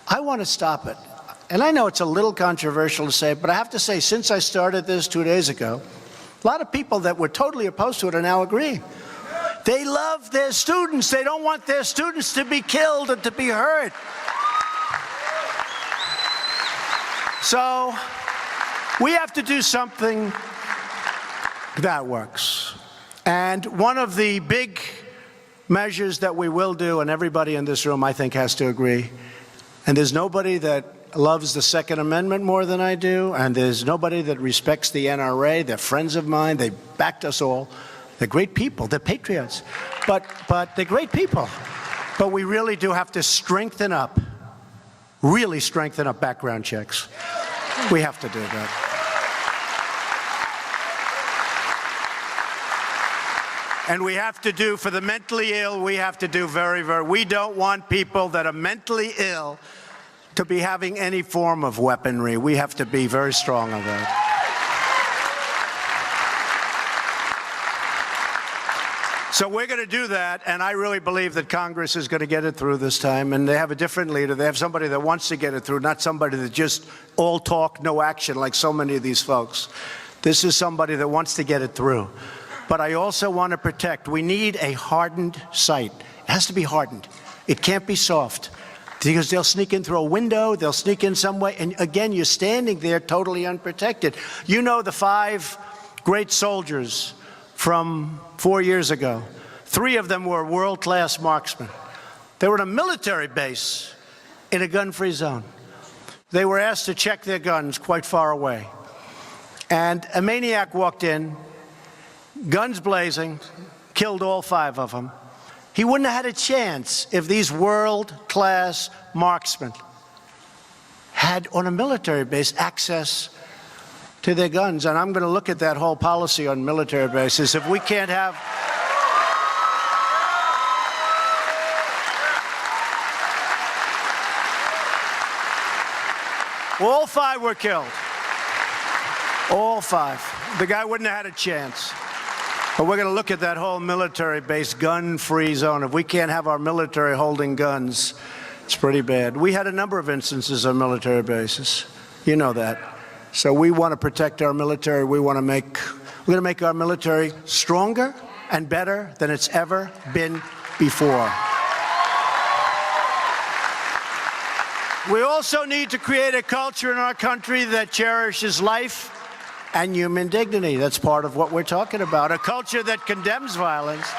I want to stop it. And I know it's a little controversial to say, but I have to say, since I started this 2 days ago, a lot of people that were totally opposed to it are now agreeing. They love their students. They don't want their students to be killed and to be hurt. So we have to do something that works. And one of the big measures that we will do, and everybody in this room I think has to agree, and there's nobody that loves the Second Amendment more than I do, and there's nobody that respects the NRA. They're friends of mine. They backed us all. They're great people. They're patriots. But they're great people. But we really do have to strengthen up, really strengthen up background checks. We have to do that. And we have to do, for the mentally ill, we have to do we don't want people that are mentally ill to be having any form of weaponry. We have to be very strong on that. So we're going to do that, and I really believe that Congress is going to get it through this time, and they have a different leader. They have somebody that wants to get it through, not somebody that just all talk, no action, like so many of these folks. This is somebody that wants to get it through. But I also want to protect. We need a hardened site. It has to be hardened. It can't be soft, because they'll sneak in through a window, they'll sneak in some way, and again, you're standing there totally unprotected. You know the 5 great soldiers from 4 years ago. 3 of them were world-class marksmen. They were in a military base in a gun-free zone. They were asked to check their guns quite far away. And a maniac walked in, guns blazing, killed all 5 of them. He wouldn't have had a chance if these world-class marksmen had, on a military base, access to their guns. And I'm going to look at that whole policy on military bases. If we can't have... All 5 were killed. All 5. The guy wouldn't have had a chance. But we're going to look at that whole military-based gun-free zone. If we can't have our military holding guns, it's pretty bad. We had a number of instances on military bases. You know that. So we want to protect our military. We're going to make our military stronger and better than it's ever been before. We also need to create a culture in our country that cherishes life and human dignity. That's part of what we're talking about. A culture that condemns violence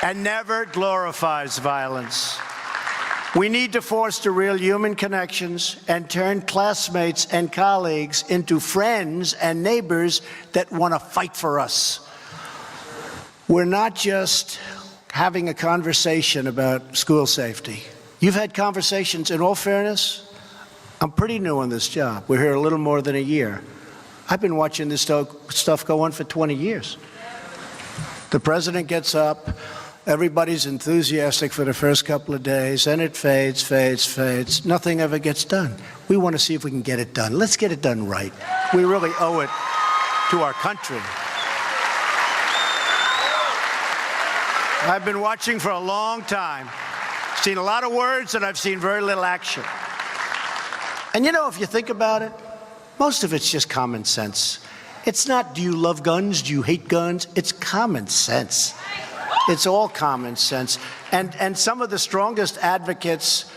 and never glorifies violence. We need to foster real human connections and turn classmates and colleagues into friends and neighbors that want to fight for us. We're not just having a conversation about school safety. You've had conversations, in all fairness, I'm pretty new on this job. We're here a little more than a year. I've been watching this stuff go on for 20 years. The president gets up, everybody's enthusiastic for the first couple of days, and it fades, fades, fades. Nothing ever gets done. We want to see if we can get it done. Let's get it done right. We really owe it to our country. I've been watching for a long time. I've seen a lot of words and I've seen very little action. And you know, if you think about it, most of it's just common sense. It's not, do you love guns? Do you hate guns? It's common sense. It's all common sense. And some of the strongest advocates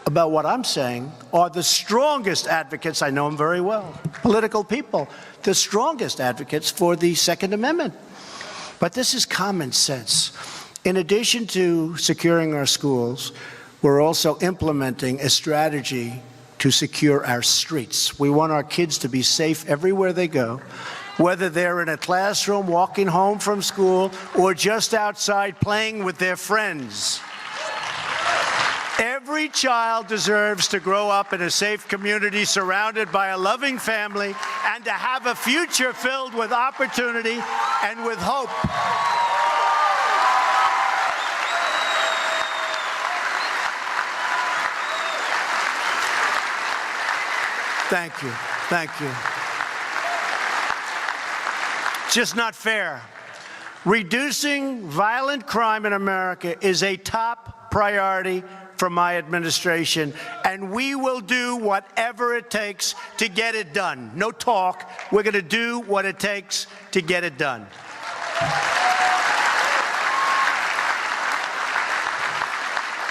about what I'm saying are the strongest advocates, I know them very well, political people, the strongest advocates for the Second Amendment. But this is common sense. In addition to securing our schools, we're also implementing a strategy to secure our streets. We want our kids to be safe everywhere they go, whether they're in a classroom, walking home from school, or just outside playing with their friends. Every child deserves to grow up in a safe community surrounded by a loving family and to have a future filled with opportunity and with hope. Thank you. Thank you. It's just not fair. Reducing violent crime in America is a top priority for my administration, and we will do whatever it takes to get it done. No talk. We're going to do what it takes to get it done.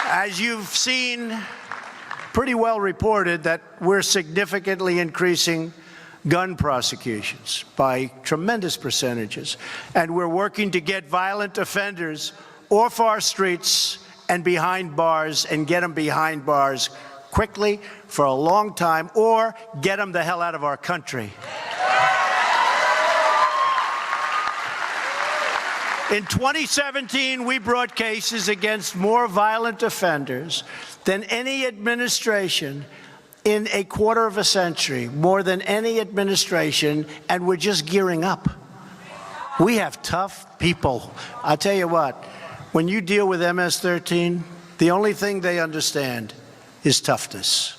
As you've seen, pretty well reported that we're significantly increasing gun prosecutions by tremendous percentages. And we're working to get violent offenders off our streets and behind bars, and get them behind bars quickly for a long time, or get them the hell out of our country. In 2017, we brought cases against more violent offenders than any administration in a quarter of a century, more than any administration, and we're just gearing up. We have tough people. I'll tell you what, when you deal with MS-13, the only thing they understand is toughness.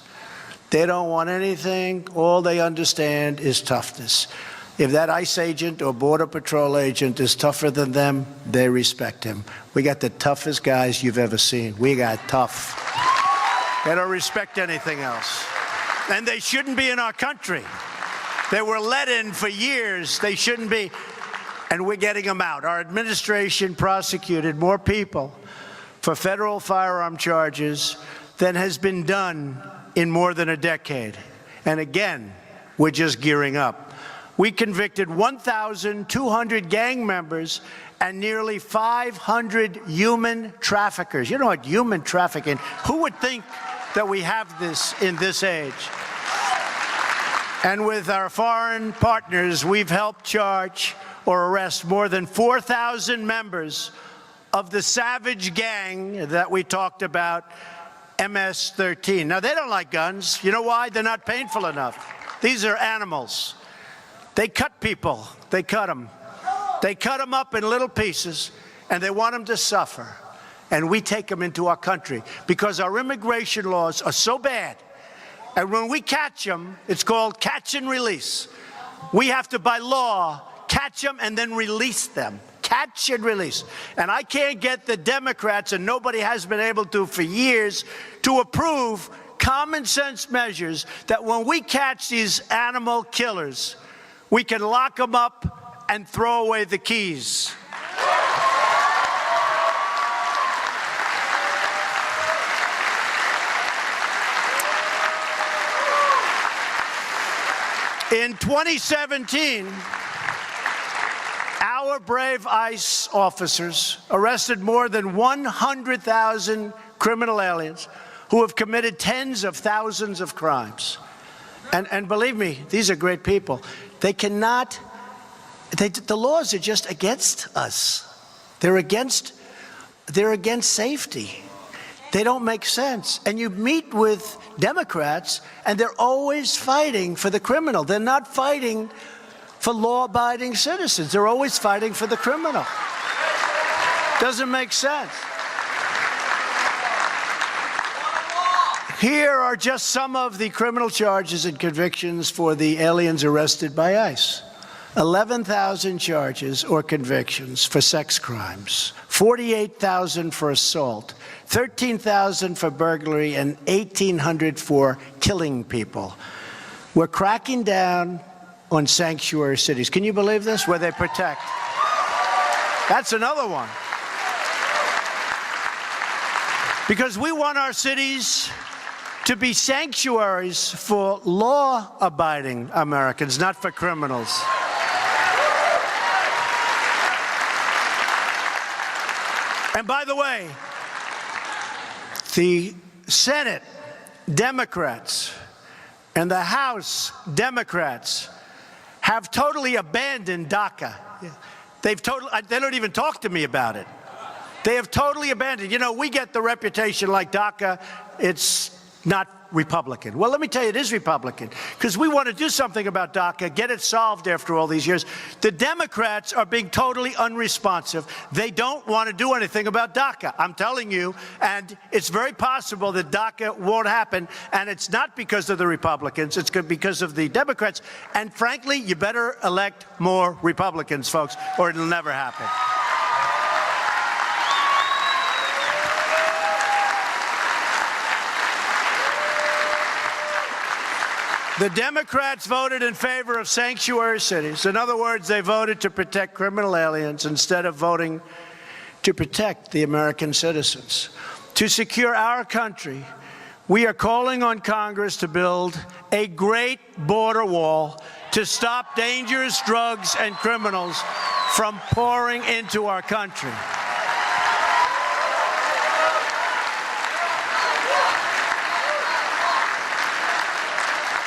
They don't want anything. All they understand is toughness. If that ICE agent or Border Patrol agent is tougher than them, they respect him. We got the toughest guys you've ever seen. We got tough. They don't respect anything else. And they shouldn't be in our country. They were let in for years. They shouldn't be. And we're getting them out. Our administration prosecuted more people for federal firearm charges than has been done in more than a decade. And again, we're just gearing up. We convicted 1,200 gang members and nearly 500 human traffickers. You know what, human trafficking, who would think that we have this in this age? And with our foreign partners, we've helped charge or arrest more than 4,000 members of the savage gang that we talked about, MS-13. Now, they don't like guns. You know why? They're not painful enough. These are animals. They cut people. They cut them. They cut them up in little pieces, and they want them to suffer. And we take them into our country because our immigration laws are so bad. And when we catch them, it's called catch and release. We have to, by law, catch them and then release them. Catch and release. And I can't get the Democrats, and nobody has been able to for years, to approve common sense measures that when we catch these animal killers, we can lock them up and throw away the keys. In 2017, our brave ICE officers arrested more than 100,000 criminal aliens who have committed tens of thousands of crimes. And believe me, these are great people. They cannot, the laws are just against us. They're against safety. They don't make sense. And you meet with Democrats, and they're always fighting for the criminal. They're not fighting for law-abiding citizens. They're always fighting for the criminal. Doesn't make sense. Here are just some of the criminal charges and convictions for the aliens arrested by ICE. 11,000 charges or convictions for sex crimes, 48,000 for assault, 13,000 for burglary, and 1,800 for killing people. We're cracking down on sanctuary cities. Can you believe this? Where they protect. That's another one. Because we want our cities to be sanctuaries for law-abiding Americans, not for criminals. And by the way, the Senate Democrats and the House Democrats have totally abandoned DACA. They don't even talk to me about it. They have totally abandoned. You know, we get the reputation like DACA, it's not Republican. Well, let me tell you, it is Republican, because we want to do something about DACA, get it solved after all these years. The Democrats are being totally unresponsive. They don't want to do anything about DACA, I'm telling you, and it's very possible that DACA won't happen, and it's not because of the Republicans, it's because of the Democrats, and frankly, you better elect more Republicans, folks, or it'll never happen. The Democrats voted in favor of sanctuary cities. In other words, they voted to protect criminal aliens instead of voting to protect the American citizens. To secure our country, we are calling on Congress to build a great border wall to stop dangerous drugs and criminals from pouring into our country.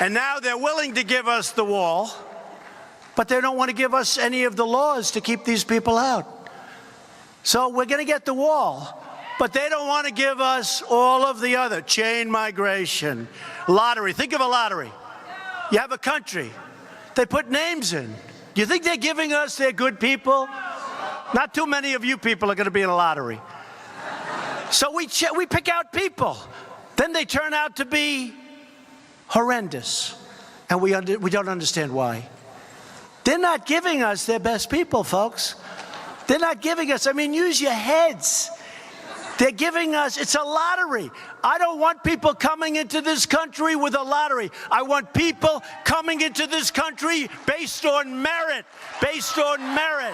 And now they're willing to give us the wall, but they don't want to give us any of the laws to keep these people out. So we're going to get the wall, but they don't want to give us all of the other, chain migration, lottery. Think of a lottery. You have a country. They put names in. Do you think they're giving us their good people? Not too many of you people are going to be in a lottery. So we pick out people. Then they turn out to be horrendous, and we don't understand why. They're not giving us their best people, folks. They're not giving us, I mean, use your heads. They're giving us, it's a lottery. I don't want people coming into this country with a lottery. I want people coming into this country based on merit, based on merit.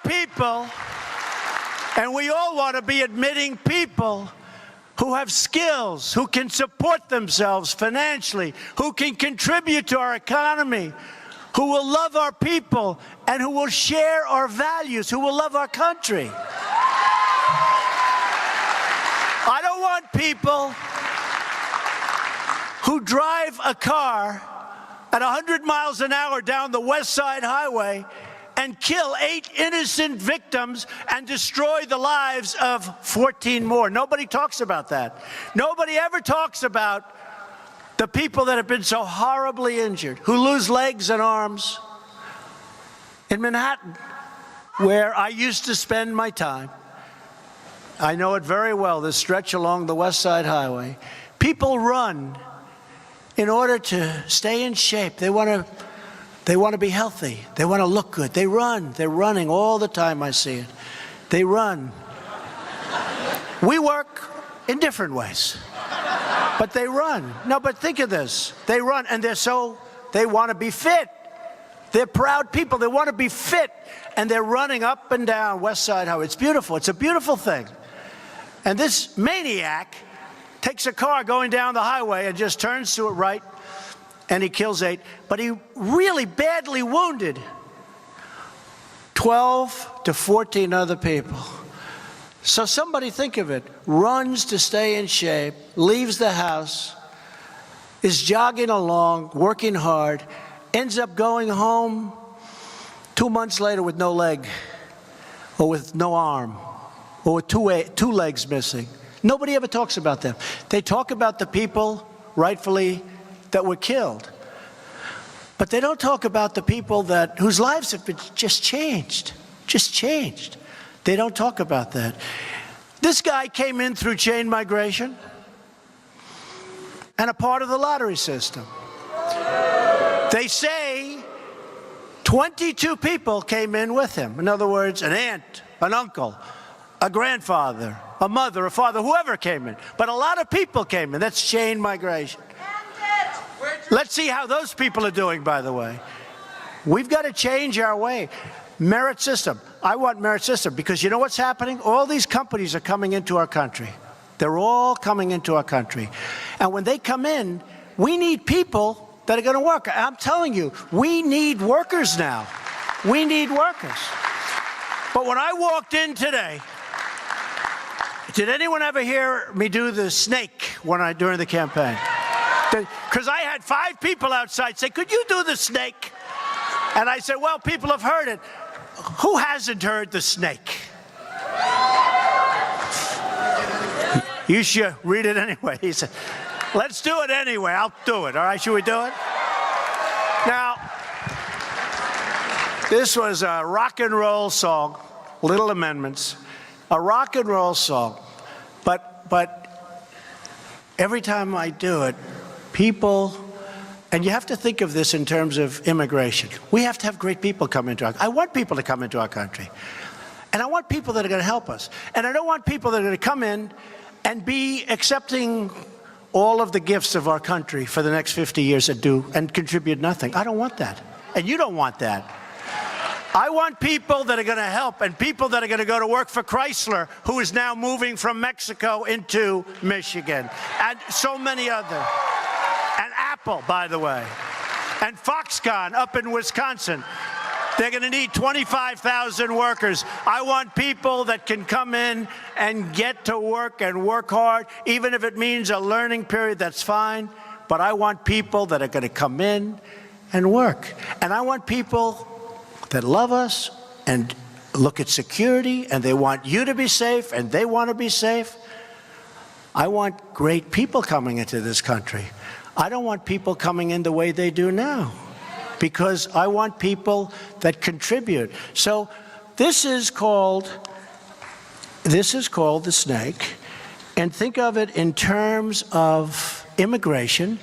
People, and we all want to be admitting people who have skills, who can support themselves financially, who can contribute to our economy, who will love our people, and who will share our values, who will love our country. I don't want people who drive a car at 100 miles an hour down the West Side Highway and kill 8 innocent victims and destroy the lives of 14 more. Nobody talks about that. Nobody ever talks about the people that have been so horribly injured, who lose legs and arms. In Manhattan, where I used to spend my time, I know it very well, this stretch along the West Side Highway, people run in order to stay in shape. They want to be healthy. They want to look good. They run. They're running all the time. I see it. They run. We work in different ways, but they run. No, but think of this. They run, and they want to be fit. They're proud people. They want to be fit, and they're running up and down West Side Highway. It's beautiful. It's a beautiful thing. And this maniac takes a car going down the highway and just turns to it right, and he kills 8, but he really badly wounded 12 to 14 other people. So somebody think of it, runs to stay in shape, leaves the house, is jogging along, working hard, ends up going home 2 months later with no leg, or with no arm, or with two legs missing. Nobody ever talks about them. They talk about the people, rightfully, that were killed. But they don't talk about the people whose lives have been just changed. just changed. They don't talk about that. This guy came in through chain migration and a part of the lottery system. They say 22 people came in with him. In other words, an aunt, an uncle, a grandfather, a mother, a father, whoever came in. But a lot of people came in. That's chain migration. Let's see how those people are doing, by the way. We've got to change our way. Merit system. I want merit system because you know what's happening? All these companies are coming into our country. They're all coming into our country. And when they come in, we need people that are going to work. I'm telling you, we need workers now. We need workers. But when I walked in today, did anyone ever hear me do the snake during the campaign? Because I had 5 people outside say, could you do the snake? And I said, well, people have heard it. Who hasn't heard the snake? You should read it anyway. He said, let's do it anyway. I'll do it. All right, should we do it? Now, this was a rock and roll song, Little Amendments, a rock and roll song. But every time I do it, people, and you have to think of this in terms of immigration. We have to have great people come into our country. I want people to come into our country. And I want people that are going to help us. And I don't want people that are going to come in and be accepting all of the gifts of our country for the next 50 years and contribute nothing. I don't want that. And you don't want that. I want people that are going to help and people that are going to go to work for Chrysler, who is now moving from Mexico into Michigan, and so many other. And Apple, by the way. And Foxconn up in Wisconsin. They're going to need 25,000 workers. I want people that can come in and get to work and work hard. Even if it means a learning period, that's fine. But I want people that are going to come in and work. And I want people that love us and look at security, and they want you to be safe, and they want to be safe. I want great people coming into this country. I don't want people coming in the way they do now, because I want people that contribute. So this is called the snake, and think of it in terms of immigration.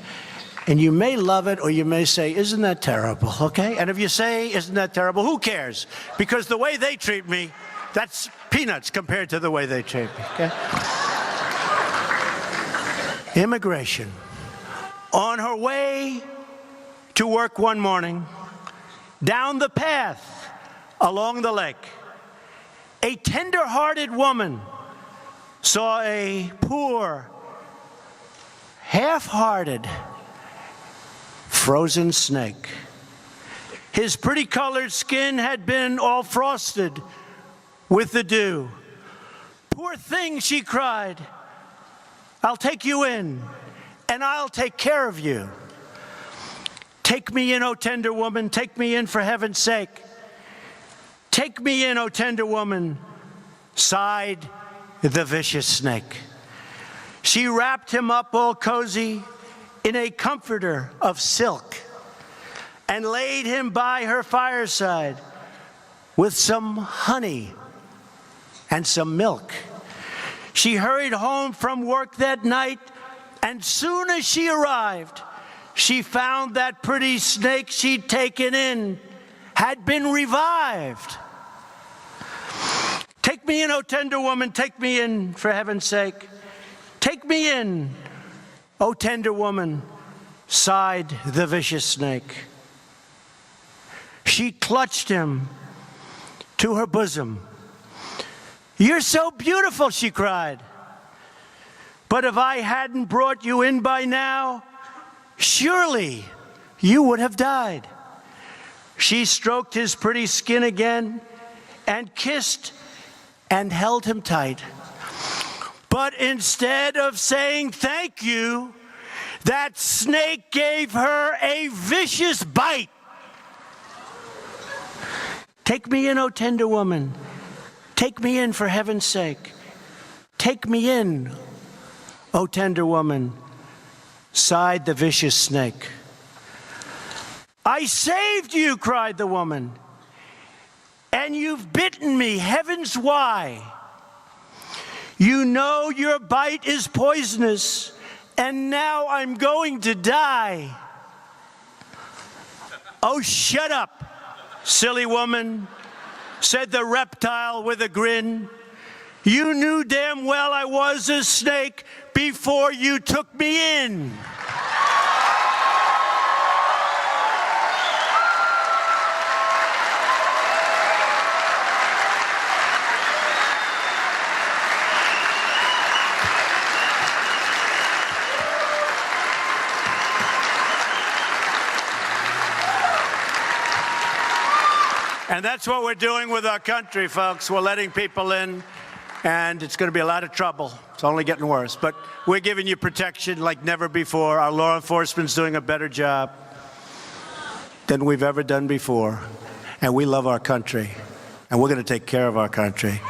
And you may love it, or you may say, isn't that terrible, okay? And if you say, isn't that terrible, who cares? Because the way they treat me, that's peanuts compared to the way they treat me, okay? Immigration. On her way to work one morning, down the path along the lake, a tender-hearted woman saw a poor, half-hearted, frozen snake. His pretty colored skin had been all frosted with the dew. Poor thing, she cried, I'll take you in, and I'll take care of you. Take me in, O tender woman, take me in for heaven's sake. Take me in, O tender woman, sighed the vicious snake. She wrapped him up all cozy in a comforter of silk and laid him by her fireside with some honey and some milk. She hurried home from work that night, and soon as she arrived, she found that pretty snake she'd taken in had been revived. Take me in, O tender woman, take me in for heaven's sake. Take me in, O tender woman, sighed the vicious snake. She clutched him to her bosom. You're so beautiful, she cried. But if I hadn't brought you in by now, surely you would have died. She stroked his pretty skin again and kissed and held him tight. But instead of saying thank you, that snake gave her a vicious bite. Take me in, O tender woman. Take me in for heaven's sake. Take me in, O tender woman, sighed the vicious snake. I saved you, cried the woman, and you've bitten me. Heavens, why? You know your bite is poisonous, and now I'm going to die. Oh, shut up, silly woman, said the reptile with a grin. You knew damn well I was a snake before you took me in. And that's what we're doing with our country, folks. We're letting people in, and it's going to be a lot of trouble. It's only getting worse. But we're giving you protection like never before. Our law enforcement's doing a better job than we've ever done before. And we love our country. And we're going to take care of our country.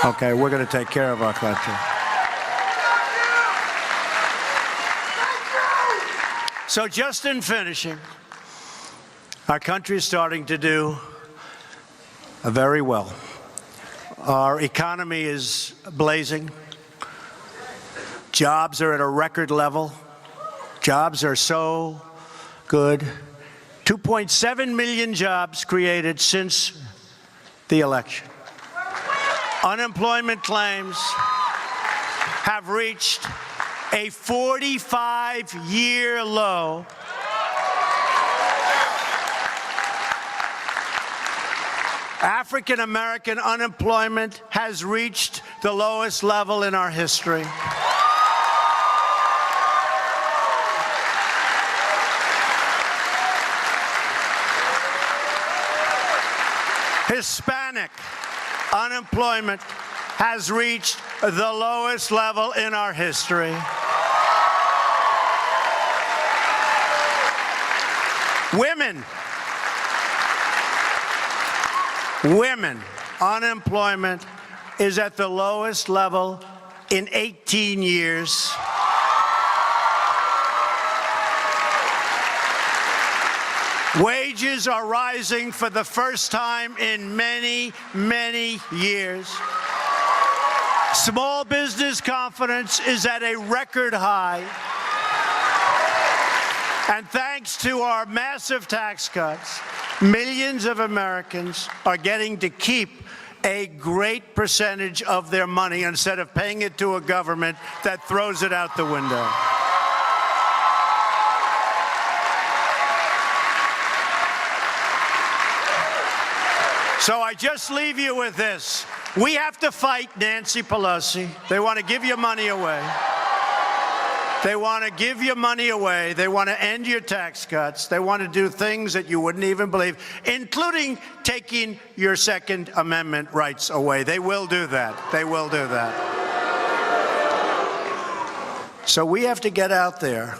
Okay, we're going to take care of our country. So just in finishing, our country is starting to do very well. Our economy is blazing. Jobs are at a record level. Jobs are so good. 2.7 million jobs created since the election. Unemployment claims have reached a 45-year low. African American unemployment has reached the lowest level in our history. Hispanic unemployment has reached the lowest level in our history. Women unemployment is at the lowest level in 18 years. Wages are rising for the first time in many, many years. Small business confidence is at a record high. And thanks to our massive tax cuts, millions of Americans are getting to keep a great percentage of their money instead of paying it to a government that throws it out the window. So I just leave you with this. We have to fight Nancy Pelosi. They want to give your money away. They want to give your money away. They want to end your tax cuts. They want to do things that you wouldn't even believe, including taking your Second Amendment rights away. They will do that. They will do that. So we have to get out there,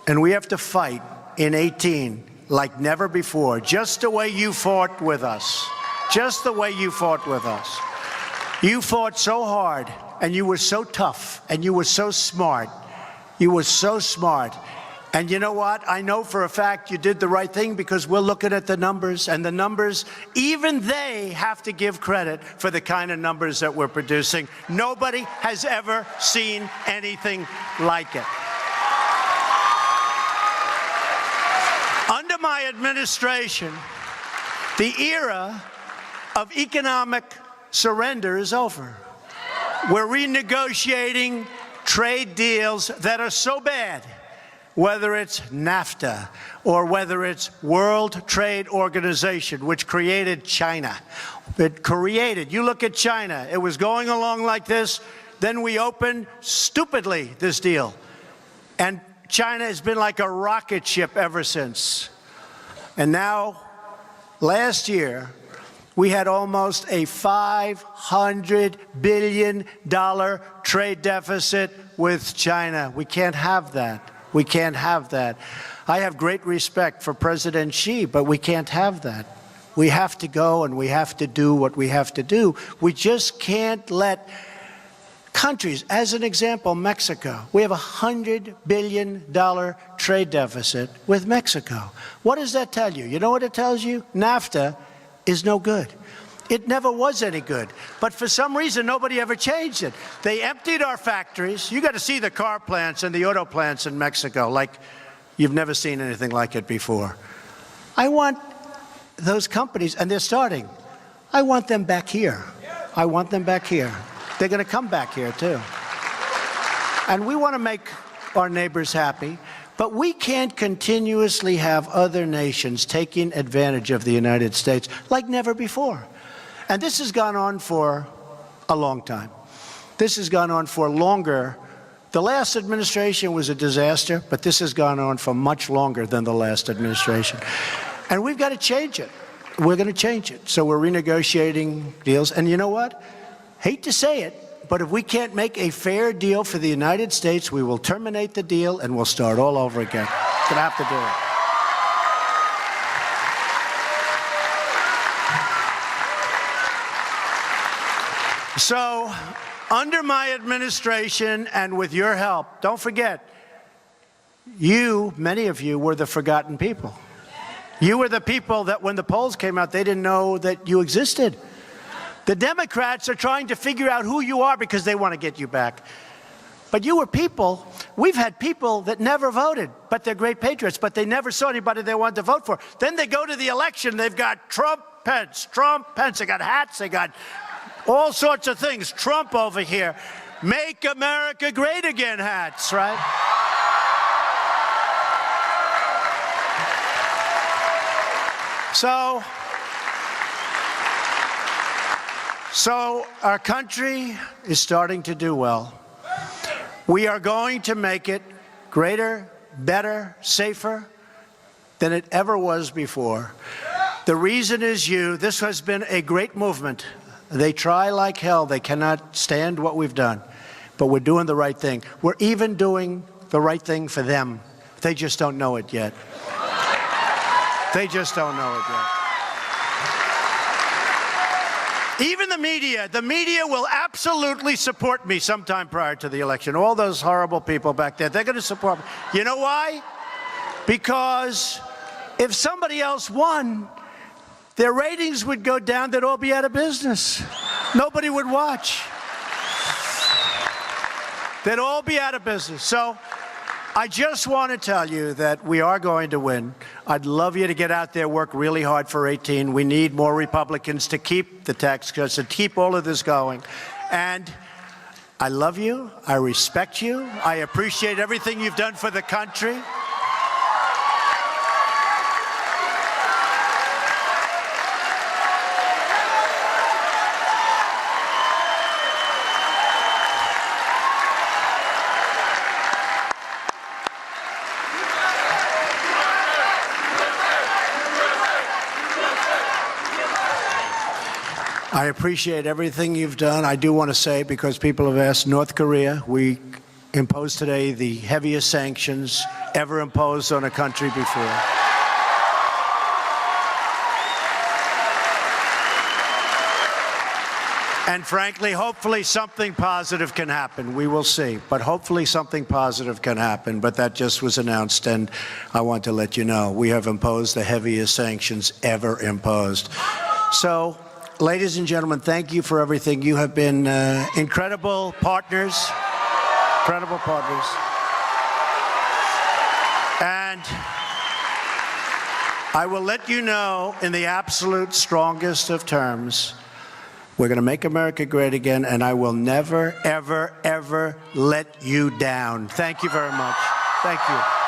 and we have to fight in 18 like never before, just the way you fought with us. Just the way you fought with us. You fought so hard, and you were so tough, and you were so smart. You were so smart. And you know what? I know for a fact you did the right thing because we're looking at the numbers, and the numbers, even they have to give credit for the kind of numbers that we're producing. Nobody has ever seen anything like it. Under my administration, the era of economic surrender is over. We're renegotiating trade deals that are so bad, whether it's NAFTA or whether it's World Trade Organization, which created China. You look at China, it was going along like this, then we opened, stupidly, this deal. And China has been like a rocket ship ever since. And now, last year, we had almost a $500 billion trade deficit with China. We can't have that. We can't have that. I have great respect for President Xi, but we can't have that. We have to go and we have to do what we have to do. We just can't let countries, as an example, Mexico. We have a $100 billion trade deficit with Mexico. What does that tell you? You know what it tells you? NAFTA is no good. It never was any good. But for some reason, nobody ever changed it. They emptied our factories. You got to see the car plants and the auto plants in Mexico like you've never seen anything like it before. I want those companies, and they're starting. I want them back here. I want them back here. They're going to come back here, too. And we want to make our neighbors happy, but we can't continuously have other nations taking advantage of the United States like never before. And this has gone on for a long time. This has gone on for longer. The last administration was a disaster, but this has gone on for much longer than the last administration. And we've got to change it. We're going to change it. So we're renegotiating deals. And you know what? Hate to say it, but if we can't make a fair deal for the United States, we will terminate the deal and we'll start all over again. We're going to have to do it. So, under my administration and with your help, don't forget, you, many of you, were the forgotten people. You were the people that when the polls came out, they didn't know that you existed. The Democrats are trying to figure out who you are because they want to get you back. But you were people, we've had people that never voted, but they're great patriots, but they never saw anybody they wanted to vote for. Then they go to the election, they've got Trump, Pence, they got hats, they got all sorts of things. Trump over here. Make America great again hats, right? So our country is starting to do well. We are going to make it greater, better, safer than it ever was before. The reason is you. This has been a great movement. They try like hell. They cannot stand what we've done. But we're doing the right thing. We're even doing the right thing for them. They just don't know it yet. They just don't know it yet. Even the media will absolutely support me sometime prior to the election. All those horrible people back there, they're going to support me. You know why? Because if somebody else won, their ratings would go down, they'd all be out of business. Nobody would watch. They'd all be out of business. So I just want to tell you that we are going to win. I'd love you to get out there, work really hard for 18. We need more Republicans to keep the tax cuts, to keep all of this going. And I love you. I respect you. I appreciate everything you've done for the country. I appreciate everything you've done. I do want to say, because people have asked, North Korea, we imposed today the heaviest sanctions ever imposed on a country before. And frankly, hopefully something positive can happen. We will see. But hopefully something positive can happen. But that just was announced, and I want to let you know we have imposed the heaviest sanctions ever imposed. So, ladies and gentlemen, thank you for everything. You have been incredible partners. Incredible partners. And I will let you know in the absolute strongest of terms, we're going to make America great again, and I will never, ever, ever let you down. Thank you very much. Thank you.